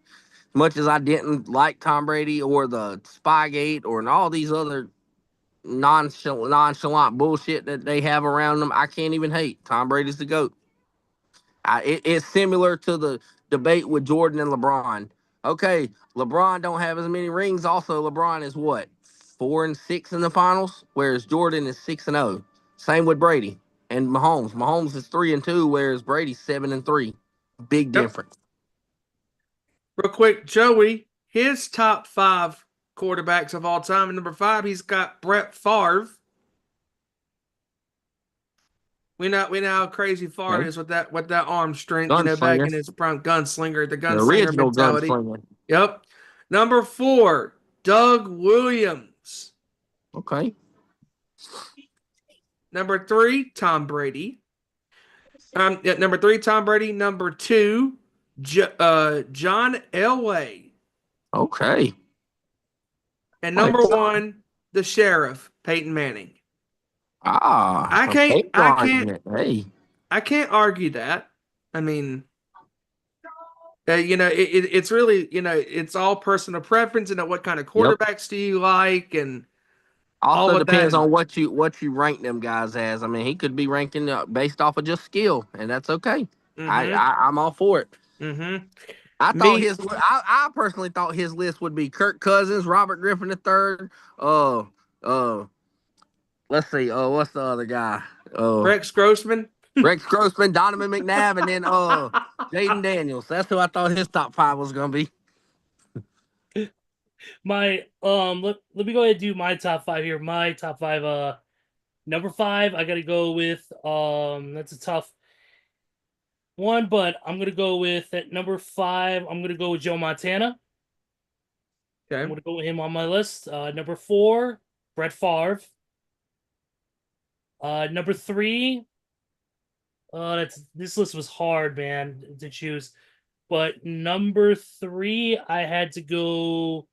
much as I didn't like Tom Brady or the Spygate or all these other nonchalant bullshit that they have around them, I can't even hate. Tom Brady's the GOAT. It's similar to the debate with Jordan and LeBron. Okay, LeBron don't have as many rings. Also, LeBron is what, 4-6 in the finals, whereas Jordan is 6-0. Same with Brady and Mahomes. Mahomes is 3-2, whereas Brady's 7-3. Big difference. Real quick, Joey, his top 5 quarterbacks of all time. And number 5, he's got Brett Favre. We know how crazy Favre is with that arm strength, back in his prime, gunslinger, the original mentality. gunslinger. Yep. Number 4, Doug Williams. Okay. Number 3, Tom Brady. Yeah, number 3, Tom Brady. Number 2, John Elway. Okay. And Like, number 1, the sheriff, Peyton Manning. I a can't, paper I can't, argument. Hey. I can't argue that. I mean, it's really, it's all personal preference and what kind of Yep. quarterbacks do you like and all Also of that. depends on what you rank them guys as. I mean, he could be ranking based off of just skill, and that's okay. Mm-hmm. I'm all for it. Mm-hmm. I thought Me, I personally thought his list would be Kirk Cousins, Robert Griffin III. Uh, uh, let's see. What's the other guy? Rex Grossman. Rex Grossman, Donovan McNabb, and then Jaden Daniels. That's who I thought his top 5 was gonna be. My let me go ahead and do my top 5 here. My top 5 number 5 I got to go with that's a tough one, but I'm going to go with at number 5 I'm going to go with Joe Montana. I'm Okay. going to go with him on my list. Number 4, Brett Favre. Number 3, this list was hard, man, to choose. But number 3, I had to go.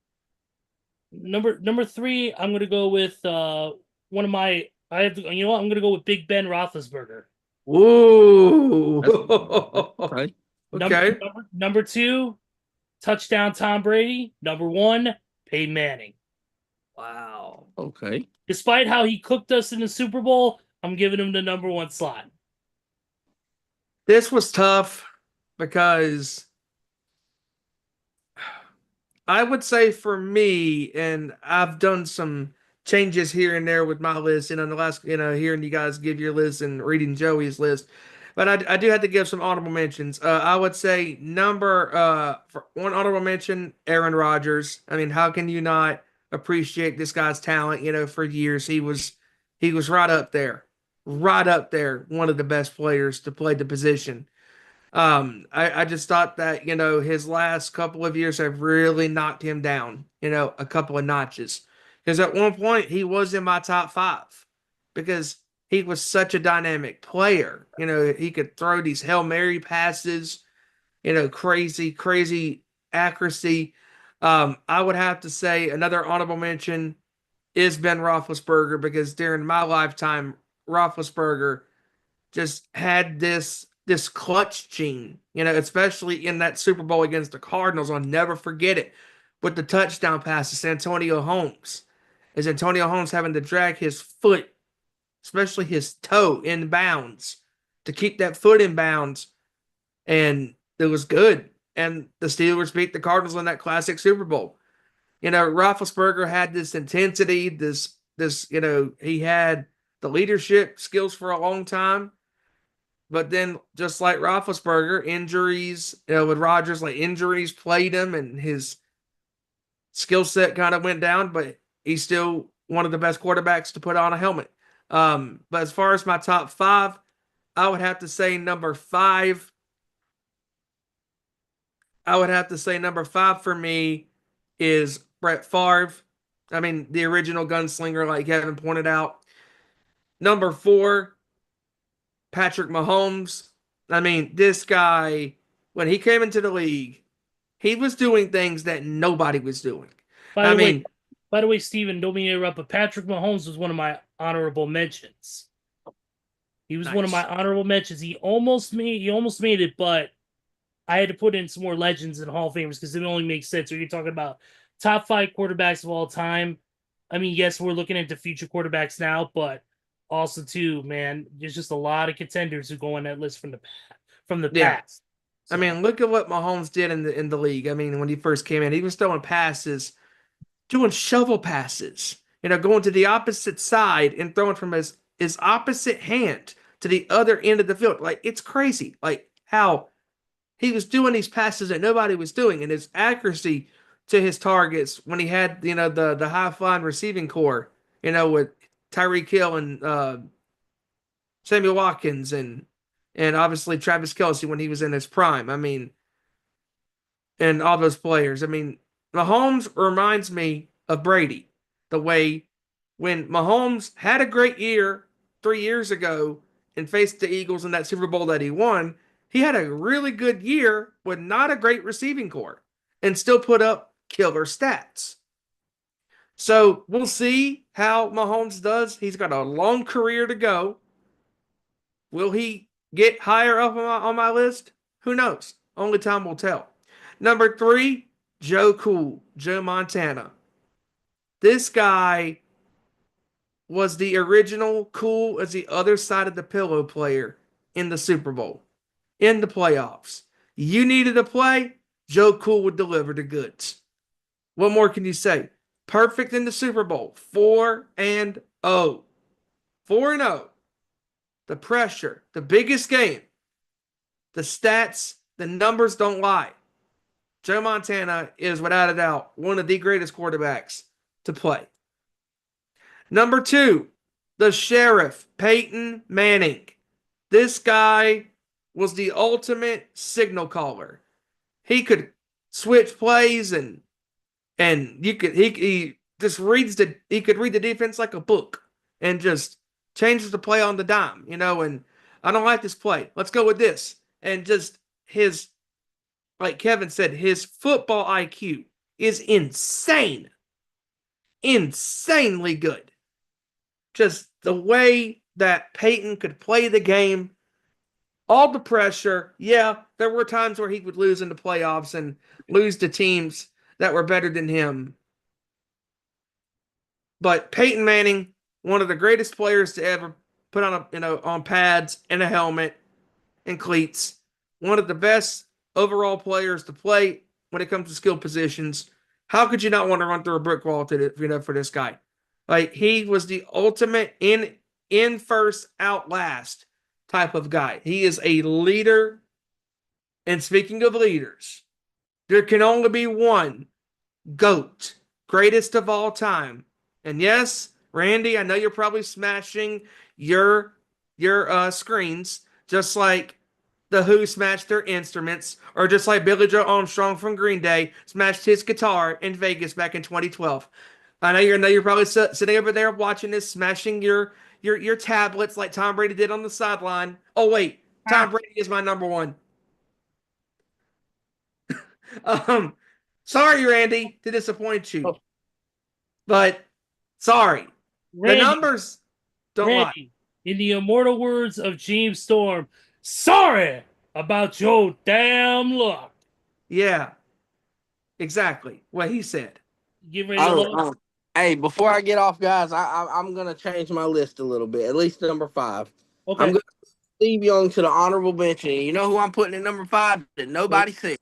Number 3, I'm gonna go with one of my. I have to. You know what? I'm gonna go with Big Ben Roethlisberger. Ooh. Okay. Okay. Number 2, touchdown Tom Brady. Number 1, Peyton Manning. Wow. Okay. Despite how he cooked us in the Super Bowl, I'm giving him the number 1 slot. This was tough because I would say for me, and I've done some changes here and there with my list, in the last, hearing you guys give your list and reading Joey's list. But I do have to give some honorable mentions. I would say for one honorable mention, Aaron Rodgers. I mean, how can you not appreciate this guy's talent? For years he was right up there, one of the best players to play the position. I just thought that, his last couple of years have really knocked him down, a couple of notches. Because at one point he was in my top 5 because he was such a dynamic player. He could throw these Hail Mary passes, crazy, crazy accuracy. I would have to say another honorable mention is Ben Roethlisberger because during my lifetime, Roethlisberger just had this clutch gene, especially in that Super Bowl against the Cardinals. I'll never forget it with the touchdown pass to Santonio Holmes. Is Antonio Holmes having to drag his foot, especially his toe, in bounds to keep that foot in bounds, and it was good. And the Steelers beat the Cardinals in that classic Super Bowl. Roethlisberger had this intensity, this he had the leadership skills for a long time. But then, just like Roethlisberger, injuries, with Rodgers, like injuries played him and his skill set kind of went down, but he's still one of the best quarterbacks to put on a helmet. But as far as my top 5, I would have to say number 5. I would have to say number 5 for me is Brett Favre. I mean, the original gunslinger, like Kevin pointed out. Number 4, Patrick Mahomes. I mean, this guy, when he came into the league, he was doing things that nobody was doing. By I the way, mean, Steven, don't mean to interrupt, but Patrick Mahomes was one of my honorable mentions. He was one of nice. my honorable mentions. He almost made it, but I had to put in some more legends and Hall of Famers because it only makes sense. Are you talking about top 5 quarterbacks of all time? I mean, yes, we're looking into future quarterbacks now, but also too, man, there's just a lot of contenders who go on that list from the Yeah. past. I mean, look at what Mahomes did in the league. I mean, when he first came in, he was throwing passes, doing shovel passes, going to the opposite side and throwing from his opposite hand to the other end of the field. Like, it's crazy. Like, how he was doing these passes that nobody was doing, and his accuracy to his targets when he had, the high flying receiving core, with Tyreek Hill and Samuel Watkins and obviously Travis Kelce when he was in his prime. I mean, and all those players. I mean, Mahomes reminds me of Brady. The way when Mahomes had a great year 3 years ago and faced the Eagles in that Super Bowl that he won, he had a really good year with not a great receiving core and still put up killer stats. So we'll see how Mahomes does. He's got a long career to go. Will he get higher up on my list? Who knows? Only time will tell. Number 3, Joe Cool, Joe Montana. This guy was the original cool as the other side of the pillow player in the Super Bowl, in the playoffs. You needed a play, Joe Cool would deliver the goods. What more can you say? Perfect in the Super Bowl, 4-0. 4-0. The pressure, the biggest game. The stats, the numbers don't lie. Joe Montana is without a doubt one of the greatest quarterbacks to play. Number 2, the Sheriff, Peyton Manning. This guy was the ultimate signal caller. He could switch plays and he just he could read the defense like a book and just changes the play on the dime, and I don't like this play. Let's go with this. And just his, like Kevin said, his football IQ is insane. Insanely good. Just the way that Peyton could play the game, all the pressure. Yeah, there were times where he would lose in the playoffs and lose to teams that were better than him. But Peyton Manning, one of the greatest players to ever put on pads and a helmet and cleats, one of the best overall players to play when it comes to skill positions. How could you not want to run through a brick wall for this guy? Like, he was the ultimate in first, out last type of guy. He is a leader. And speaking of leaders, there can only be one GOAT, greatest of all time. And yes, Randy, I know you're probably smashing your screens, just like the Who smashed their instruments, or just like Billy Joe Armstrong from Green Day smashed his guitar in Vegas back in 2012. I know you're probably sitting over there watching this, smashing your tablets like Tom Brady did on the sideline. Oh wait, Tom Brady is my number one. Sorry, Randy, to disappoint you, but sorry, Randy, the numbers don't lie. Randy, in the immortal words of James Storm, sorry about your damn luck. Yeah, exactly what he said. Get ready to love. Hey, before I get off, guys, I'm gonna change my list a little bit. At least number 5. Okay. I'm gonna put Steve Young to the honorable mention. You know who I'm putting at number 5 that nobody said?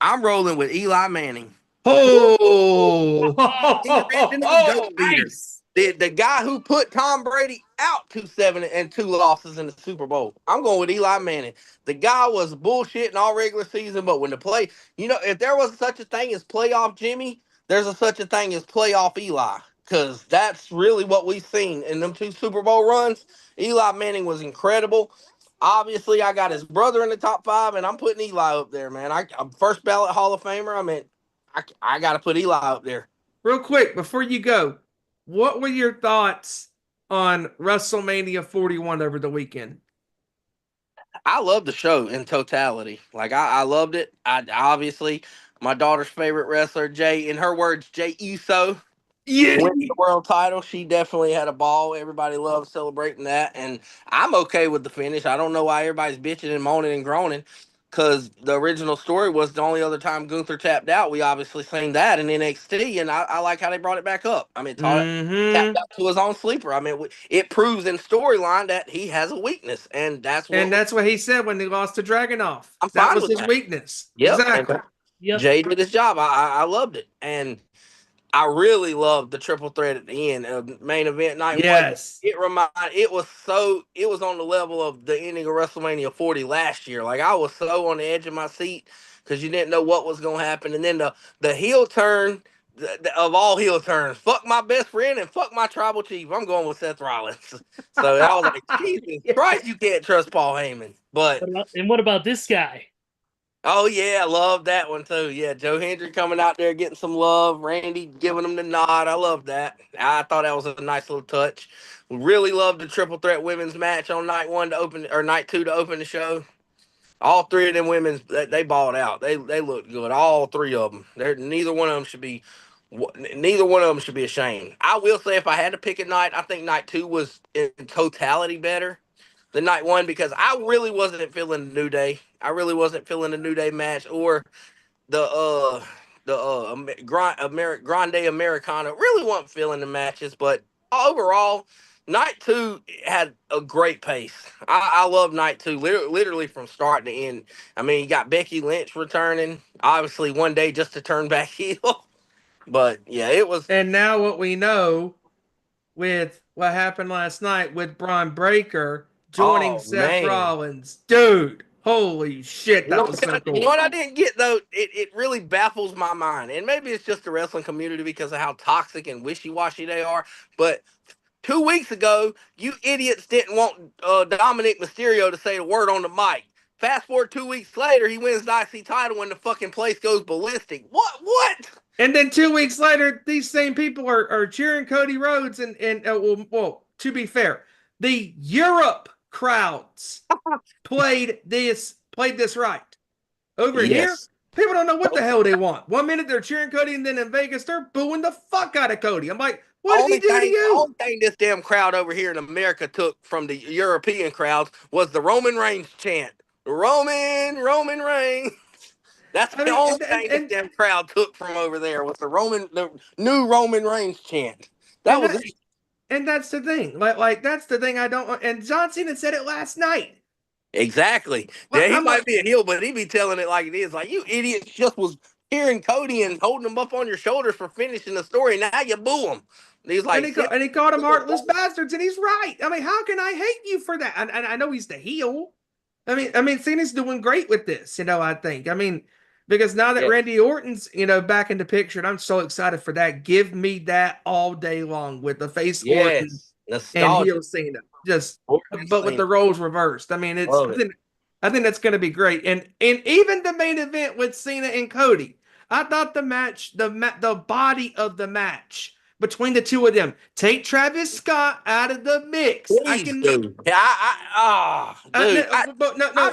I'm rolling with Eli Manning. Oh, The original GOAT leader. Nice. The guy who put Tom Brady out 2-7 and 2 losses in the Super Bowl. I'm going with Eli Manning. The guy was bullshitting all regular season, but when the play, if there was such a thing as playoff Jimmy, there's such a thing as playoff Eli, because that's really what we've seen in them 2 Super Bowl runs. Eli Manning was incredible. Obviously, I got his brother in the top 5, and I'm putting Eli up there, man. I'm first ballot Hall of Famer. I mean, I got to put Eli up there. real quick before you go, what were your thoughts on WrestleMania 41 over the weekend? I love the show in totality. Like, I loved it. I obviously, my daughter's favorite wrestler, Jay, in her words, Jay Uso, Yeah, win the world title. She definitely had a ball. Everybody loved celebrating that, and I'm okay with the finish. I don't know why everybody's bitching and moaning and groaning, because the original story was the only other time Gunther tapped out. We obviously seen that in NXT, and I like how they brought it back up. I mean, tapped out to his own sleeper. I mean, it proves in storyline that he has a weakness, and that's what he said when he lost to Dragunov. I'm That fine was with his that. weakness. Yep. Exactly. Yep. Jay did his job. I loved it, and I really loved the triple threat at the end of main event night. Yes. It was on the level of the ending of WrestleMania 40 last year. Like, I was so on the edge of my seat because you didn't know what was going to happen. And then the heel turn of all heel turns, fuck my best friend and fuck my tribal chief. I'm going with Seth Rollins. So I was like, Jesus Christ, you can't trust Paul Heyman. But And what about this guy? Oh yeah, I love that one too. Yeah, Joe Hendry coming out there getting some love, Randy giving him the nod. I love that. I thought that was a nice little touch. Really loved the triple threat women's match on night one to open or night two to open the show. All three of them women, they balled out. They looked good. All three of them. Neither one of them should be. Neither one of them should be ashamed. I will say, if I had to pick a night, I think night two was in totality better than night one because I really wasn't feeling the New Day. I really wasn't feeling the New Day match or Grande Americana. Really wasn't feeling the matches, but overall, night two had a great pace. I love night two, literally from start to end. I mean, you got Becky Lynch returning, obviously one day just to turn back heel, but yeah, it was. And now what we know with what happened last night with Braun Breaker joining Oh Seth man. Rollins, dude. Holy shit, that was so cool. You know what I didn't get though? It really baffles my mind, and maybe it's just the wrestling community because of how toxic and wishy washy they are. But 2 weeks ago, you idiots didn't want Dominic Mysterio to say the word on the mic. Fast forward 2 weeks later, he wins the IC title and the fucking place goes ballistic. What? And then 2 weeks later, these same people are cheering Cody Rhodes and well, to be fair, the Europe crowds played this right. Over here, Yes. people don't know what the hell they want. 1 minute they're cheering Cody, and then in Vegas they're booing the fuck out of Cody. I'm like, what did he do to you? Only thing this damn crowd over here in America took from the European crowds was the Roman Reigns chant. Roman Reigns. That's the only thing this damn crowd took from over there was the new Roman Reigns chant. That was it. And that's the thing. Like that's the thing I don't. And John Cena said it last night. Exactly. Well, Yeah, he might be a heel, but he be telling it like it is. Like, you idiots just was hearing Cody and holding him up on your shoulders for finishing the story. Now you boo him. And he's like, and he called him heartless bastards, and he's right. I mean, how can I hate you for that? And I know he's the heel. I mean, Cena's doing great with this. I think. I mean, because now that Randy Orton's back in the picture, and I'm so excited for that. Give me that all day long with the face Orton and heel Cena. But with the roles reversed. I mean, I think that's going to be great. And even the main event with Cena and Cody, I thought the body of the match between the two of them, take Travis Scott out of the mix. Please, dude. I'm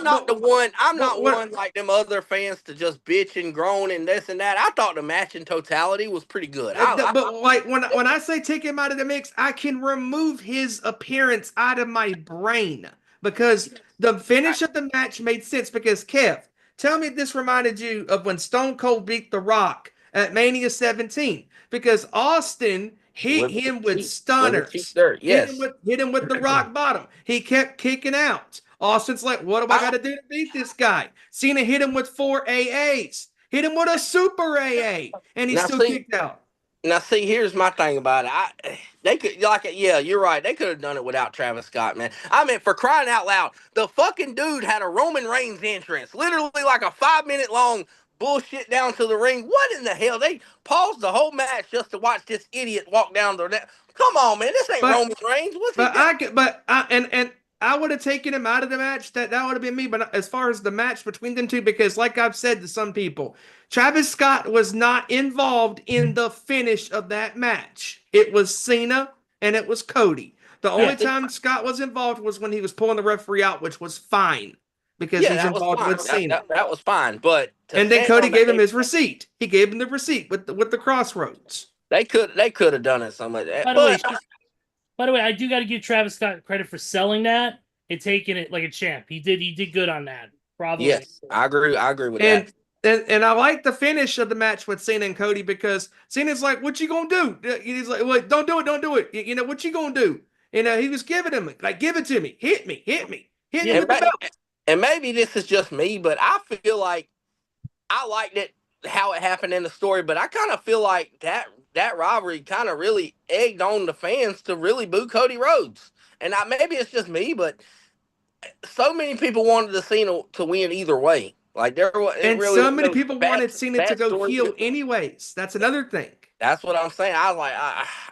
not one like them other fans to just bitch and groan and this and that. I thought the match in totality was pretty good. But when I say take him out of the mix, I can remove his appearance out of my brain because the finish of the match made sense. Because Kev, tell me if this reminded you of when Stone Cold beat The Rock at Mania 17. Because Austin hit him with stunners. Yes. Hit him with the rock bottom. He kept kicking out. Austin's like, what do I got to do to beat this guy? Cena hit him with 4 AAs. Hit him with a super AA. And he still kicked out. Now, see, here's my thing about it. They could, yeah, you're right. They could have done it without Travis Scott, man. I mean, for crying out loud, the fucking dude had a Roman Reigns entrance, literally like a 5-minute long bullshit down to the ring. What in the hell? They paused the whole match just to watch this idiot walk down the net. Come on, man. This ain't Roman Reigns. What's he doing? I would have taken him out of the match. That would have been me. But as far as the match between them two, because like I've said to some people, Travis Scott was not involved in the finish of that match. It was Cena and it was Cody. The only time Scott was involved was when he was pulling the referee out, which was fine. Because he's involved with Cena. That was fine, but and then Cody gave him his receipt. He gave him the receipt with the crossroads. They could have done it some of that. By the way, I do got to give Travis Scott credit for selling that and taking it like a champ. He did good on that. Probably. Yes, I agree with that. And I like the finish of the match with Cena and Cody because Cena's like, "What you gonna do?" He's like, "Well, don't do it. What you gonna do?" He was giving him like, "Give it to me, hit me with the belt." And maybe this is just me, but I feel like I liked it how it happened in the story, but I kind of feel like that rivalry kind of really egged on the fans to really boo Cody Rhodes. And maybe it's just me, but so many people wanted the Cena to win either way. Like so many people wanted Cena to go heel anyways. That's another thing. That's what I'm saying. I was like,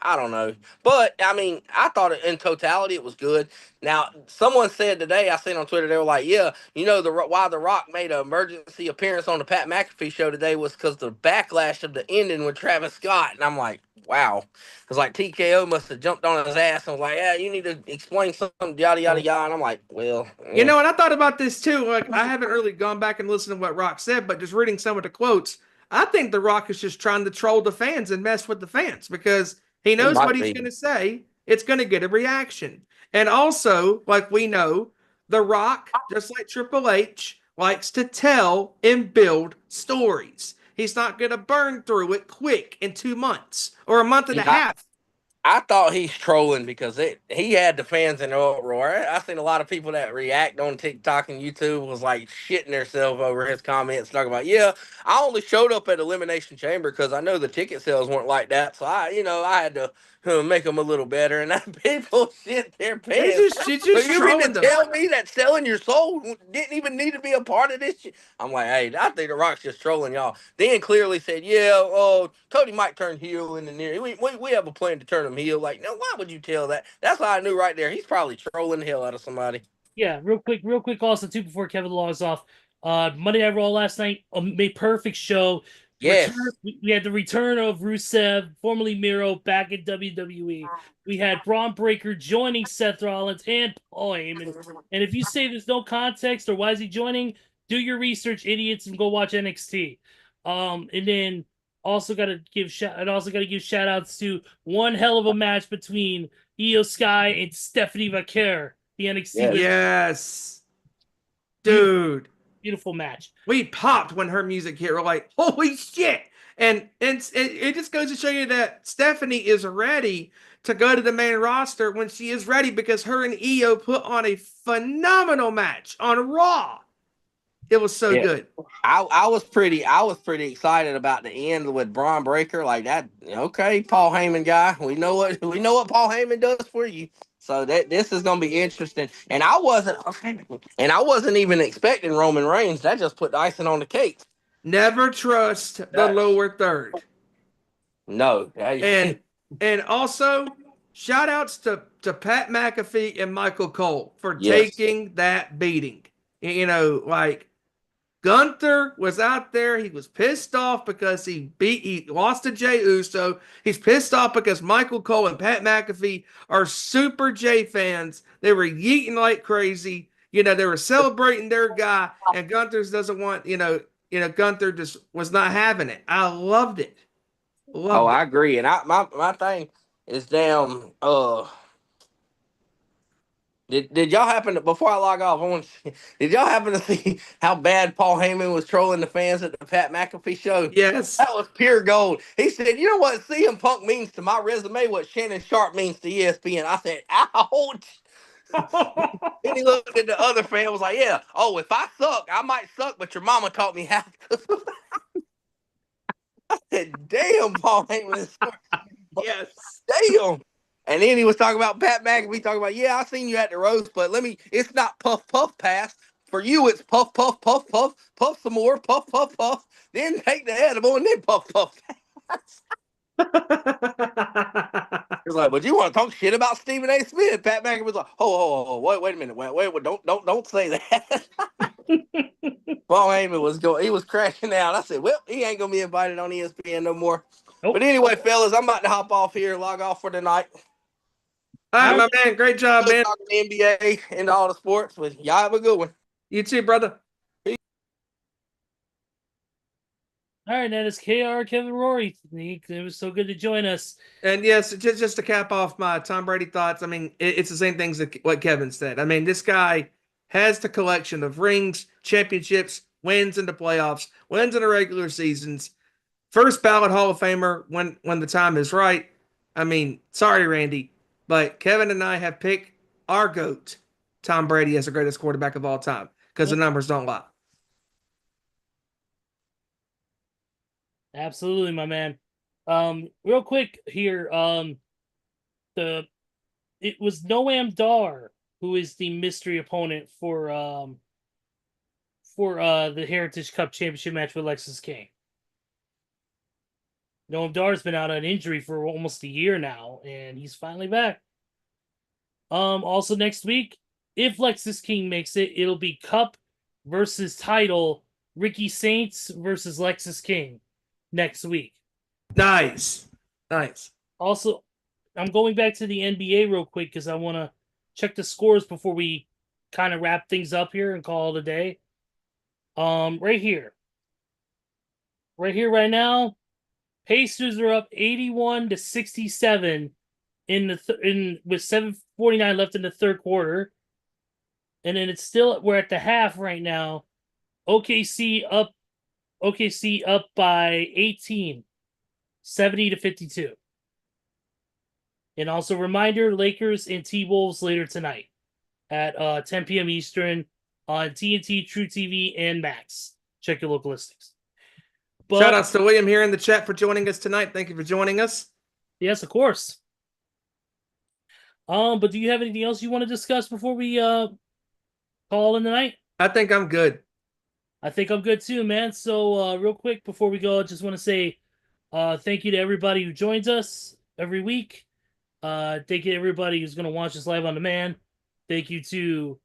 I don't know, but I mean, I thought in totality it was good. Now, someone said today, I seen on Twitter, they were like, yeah, why the Rock made an emergency appearance on the Pat McAfee show today was because the backlash of the ending with Travis Scott, and I'm like, wow, because like TKO must have jumped on his ass and was like, yeah, you need to explain something, yada yada yada, and I'm like, well, You know, and I thought about this too. Like, I haven't really gone back and listened to what Rock said, but just reading some of the quotes, I think The Rock is just trying to troll the fans and mess with the fans because he it knows what might he's be, going to say. It's going to get a reaction. And also, like we know, The Rock, just like Triple H, likes to tell and build stories. He's not going to burn through it quick in 2 months or a month and a yeah. half. I thought he's trolling because he had the fans in an uproar. I seen a lot of people that react on TikTok and YouTube was like shitting themselves over his comments, talking about, yeah, I only showed up at Elimination Chamber because I know the ticket sales weren't like that, so I had to make them a little better. And people shit their pants. She's So just you mean to trolling them. tell me that selling your soul didn't even need to be a part of this shit? I'm like, hey, I think The Rock's just trolling y'all. Then clearly said, yeah, oh, Cody might turn heel in the near. We have a plan to turn him heel. Like, no, why would you tell that? That's how I knew right there. He's probably trolling the hell out of somebody. Yeah, real quick. Also, too, before Kevin logs off, Monday Night Raw last night, a perfect show. Yes. We had the return of Rusev, formerly Miro, back in WWE. We had Braun Breaker joining Seth Rollins and Paul Heyman. And if you say there's no context or why is he joining, do your research, idiots, and go watch NXT. And then also got to give shout outs to one hell of a match between Io Sky and Stephanie Vaquer. The NXT Yes. Yes. Dude. Beautiful match. We popped when her music hit. We're like, holy shit. And it just goes to show you that Stephanie is ready to go to the main roster when she is ready because her and Io put on a phenomenal match on Raw. It was so good. I was pretty excited about the end with Braun Breaker. Like that, okay, Paul Heyman guy. We know what Paul Heyman does for you. So this is gonna be interesting. And I wasn't even expecting Roman Reigns. That just put the icing on the cake. Never trust the lower third. No. And also shout outs to Pat McAfee and Michael Cole for Yes. taking that beating. You know, like Gunther was out there. He was pissed off because he lost to Jey Uso. He's pissed off because Michael Cole and Pat McAfee are super Jey fans. They were yeeting like crazy. You know, they were celebrating their guy, and Gunther's doesn't want, Gunther just was not having it. I loved it. I agree. And my thing is damn Did y'all happen to, before I log off, did y'all happen to see how bad Paul Heyman was trolling the fans at the Pat McAfee show? Yes. That was pure gold. He said, you know what CM Punk means to my resume, what Shannon Sharp means to ESPN. I said, ouch. Then he looked at the other fan, was like, yeah, oh, if I suck, I might suck, but your mama taught me how to. I said, damn, Paul Heyman. Yes. Damn. And then he was talking about Pat McAfee, talking about, yeah, I seen you at the roast, but it's not puff, puff, pass. For you, it's puff, puff, puff, puff, puff some more, puff, puff, puff. Then take the edible and then puff, puff, pass. He's like, but you want to talk shit about Stephen A. Smith? Pat McAfee was like, oh, wait a minute, wait, don't say that. Paul Heyman he was crashing out. I said, well, he ain't gonna be invited on ESPN no more. Nope. But anyway, fellas, I'm about to hop off here, log off for the night. All right, my man. Great job, man. Talking NBA and all the sports. But y'all have a good one. You too, brother. All right, that is KR Kevin Rory. It was so good to join us. And yes, just to cap off my Tom Brady thoughts, I mean, it's the same things that what Kevin said. I mean, this guy has the collection of rings, championships, wins in the playoffs, wins in the regular seasons. First ballot Hall of Famer when the time is right. I mean, sorry, Randy, but Kevin and I have picked our GOAT, Tom Brady, as the greatest quarterback of all time because the numbers don't lie. Absolutely, my man. Real quick here, it was Noam Dar who is the mystery opponent for the Heritage Cup Championship match with Lexus King. Noam Dar's been out on injury for almost a year now, and he's finally back. Also next week, if Lexus King makes it, it'll be Cup versus title, Ricky Saints versus Lexus King next week. Nice. Also, I'm going back to the NBA real quick because I want to check the scores before we kind of wrap things up here and call it a day. Right here, right now, Pacers are up 81-67 with 7:49 left in the third quarter, and then we're at the half right now. OKC up by 18, 70-52. And also reminder, Lakers and T-Wolves later tonight at 10 p.m. Eastern on TNT, True TV, and Max. Check your local listings. Shout outs to William here in the chat for joining us tonight. Thank you for joining us. Yes, of course. But do you have anything else you want to discuss before we call in the night? I think I'm good. I think I'm good too, man. So real quick before we go, I just want to say thank you to everybody who joins us every week. Thank you to everybody who's going to watch us live on demand. Thank you to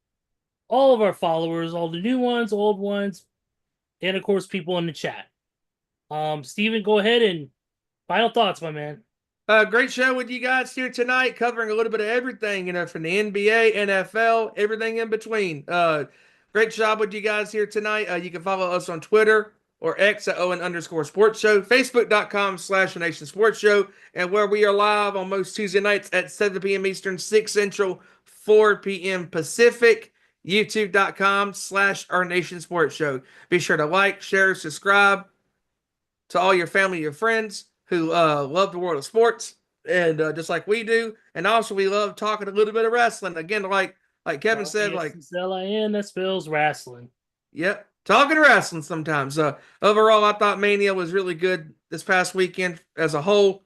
all of our followers, all the new ones, old ones, and of course people in the chat. Steven, go ahead and final thoughts, my man. Great show with you guys here tonight, covering a little bit of everything, from the NBA, NFL, everything in between. Great job with you guys here tonight. You can follow us on Twitter or X at Owen_Sports Show, Facebook.com/Nation Sports Show, and where we are live on most Tuesday nights at 7 p.m. Eastern, 6 Central, 4 p.m. Pacific, YouTube.com/Our Nation Sports Show. Be sure to like, share, subscribe to all your family, your friends who love the world of sports, and just like we do. And also, we love talking a little bit of wrestling. Again, like Kevin said, LIN, that spells wrestling. Yep, talking wrestling sometimes. Overall, I thought Mania was really good this past weekend as a whole.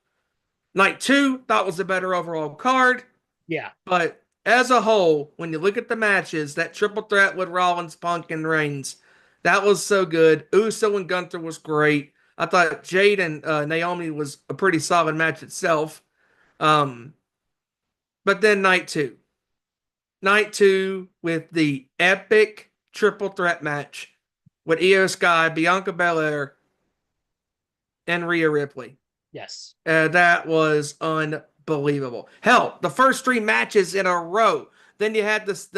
Night 2, thought was a better overall card. Yeah. But as a whole, when you look at the matches, that triple threat with Rollins, Punk, and Reigns, that was so good. Uso and Gunther was great. I thought Jade and Naomi was a pretty solid match itself. But then night 2. Night 2 with the epic triple threat match with Io Sky, Bianca Belair, and Rhea Ripley. Yes. That was unbelievable. Hell, the first 3 matches in a row. Then you had this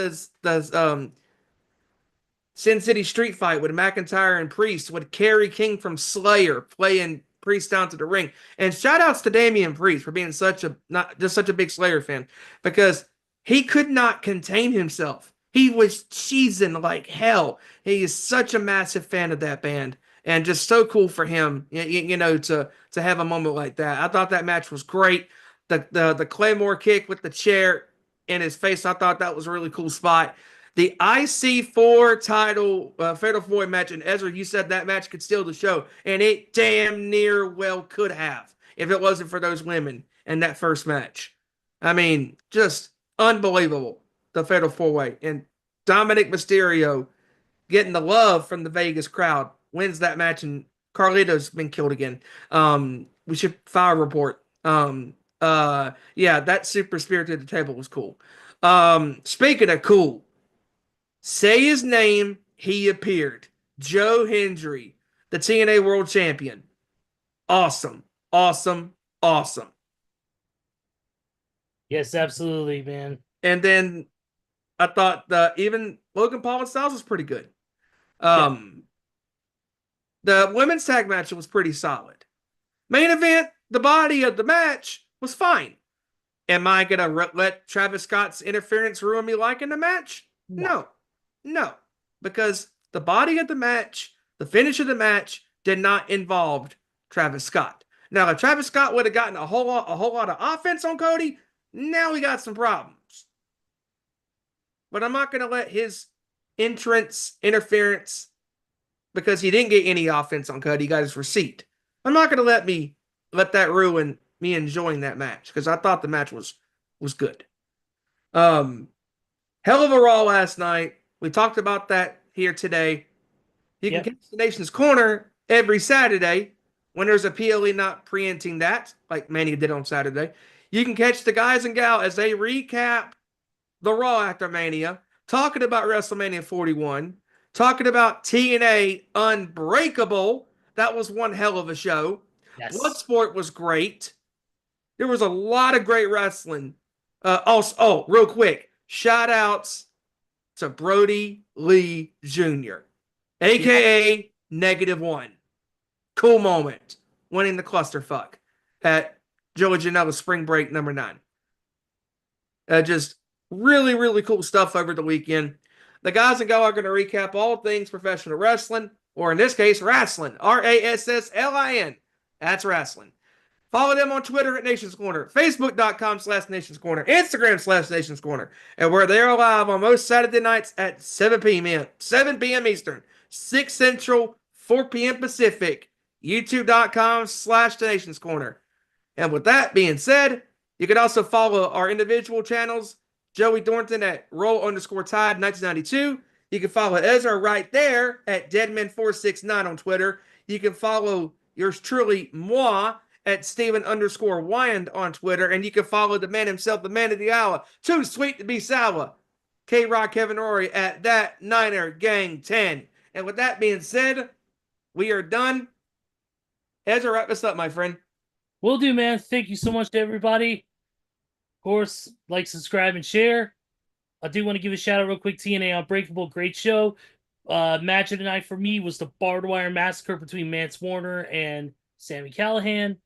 Sin City Street Fight with McIntyre and Priest, with Kerry King from Slayer playing Priest down to the ring. And shout outs to Damian Priest for being such a big Slayer fan, because he could not contain himself. He was cheesing like hell. He is such a massive fan of that band, and just so cool for him, to have a moment like that. I thought that match was great. The Claymore kick with the chair in his face, I thought that was a really cool spot. The IC4 title Fatal 4 match, and Ezra, you said that match could steal the show, and it damn near well could have if it wasn't for those women in that first match. I mean, just unbelievable, the Fatal 4-Way. And Dominic Mysterio getting the love from the Vegas crowd, wins that match, and Carlito's been killed again. We should file a report. Yeah, that super spirit to the table was cool. Speaking of cool, say his name, he appeared. Joe Hendry, the TNA World Champion. Awesome. Yes, absolutely, man. And then I thought even Logan Paul and Styles was pretty good. The women's tag match was pretty solid. Main event, the body of the match was fine. Am I going to let Travis Scott's interference ruin me liking the match? No. Because the body of the match, the finish of the match did not involve Travis Scott. Now, if Travis Scott would have gotten a whole lot of offense on Cody, now we got some problems. But I'm not going to let his interference, because he didn't get any offense on Cody, he got his receipt. I'm not going to let that ruin me enjoying that match, because I thought the match was good. Hell of a Raw last night. We talked about that here today. You can catch the Nation's Corner every Saturday when there's a PLE not preempting that, like Mania did on Saturday, you can catch the guys and gal as they recap the Raw after Mania, talking about WrestleMania 41, talking about TNA Unbreakable. That was one hell of a show. Yes. Bloodsport was great. There was a lot of great wrestling. Also, real quick, shout outs to Brody Lee Jr., aka -1. Cool moment, winning the clusterfuck at Joey Janela's Spring Break #9. Just really, really cool stuff over the weekend. The guys and gal are going to recap all things professional wrestling, or in this case, wrestling. RASSLIN. That's wrestling. Follow them on Twitter at Nations Corner, Facebook.com/Nations Corner, Instagram/Nations Corner, and where they are live on most Saturday nights at 7 p.m. Eastern, 6 Central, 4 p.m. Pacific, YouTube.com/The Nations Corner. And with that being said, you can also follow our individual channels. Joey Thornton at Roll_Tide 1992. You can follow Ezra right there at Deadman469 on Twitter. You can follow yours truly, moi, at Steven_Wyand on Twitter. And you can follow the man himself, the man of the hour, too sweet to be sour, K-Rock Kevin Rory at That Niner Gang 10. And with that being said, we are done. Ezra, wrap us up, my friend. Will do, man. Thank you so much to everybody. Of course, like, subscribe, and share. I do want to give a shout out real quick. TNA Unbreakable, great show. Match of the night for me was the Barbed Wire Massacre between Mance Warner and Sami Callihan.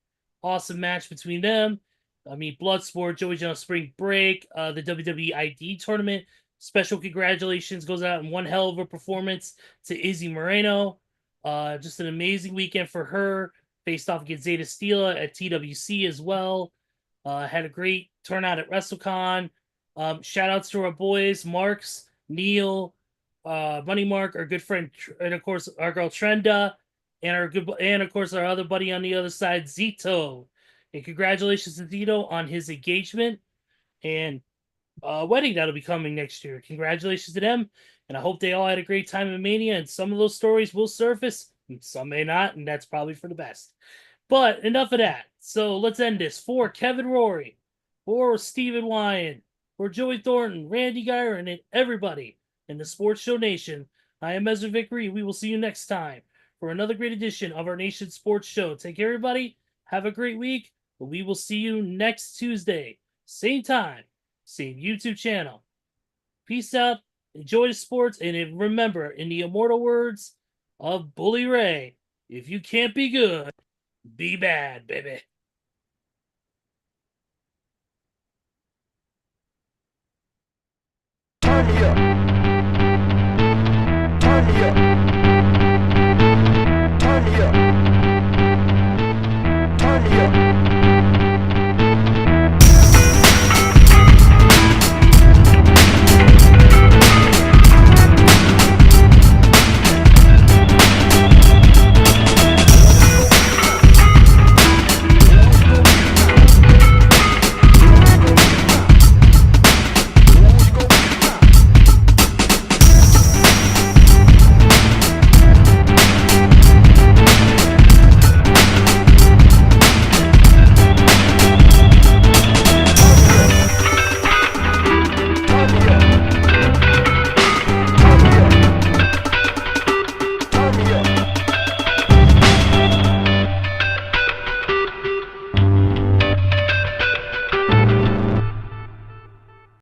Awesome match between them. Bloodsport, Joey Jones Spring Break, the WWE ID tournament. Special congratulations goes out in one hell of a performance to Izzy Moreno. Just an amazing weekend for her. Faced off against Zeta Stila at TWC as well. Had a great turnout at WrestleCon. Shout outs to our boys, Marks, Neil, Money Mark, our good friend, and of course our girl Trenda, and of course our other buddy on the other side, Zito. And congratulations to Zito on his engagement and wedding that'll be coming next year. Congratulations to them, and I hope they all had a great time in Mania. And some of those stories will surface, and some may not, and that's probably for the best. But enough of that. So let's end this. For Kevin Rory, for Stephen Wyand, for Joey Thornton, Randy Gyron, and everybody in the Sports Show Nation, I am Ezra Vickery. We will see you next time for another great edition of our Nation Sports Show. Take care, everybody. Have a great week. But we will see you next Tuesday. Same time, same YouTube channel. Peace out. Enjoy the sports. And remember, in the immortal words of Bully Ray, if you can't be good, be bad, baby. Turn me up. Turn me up.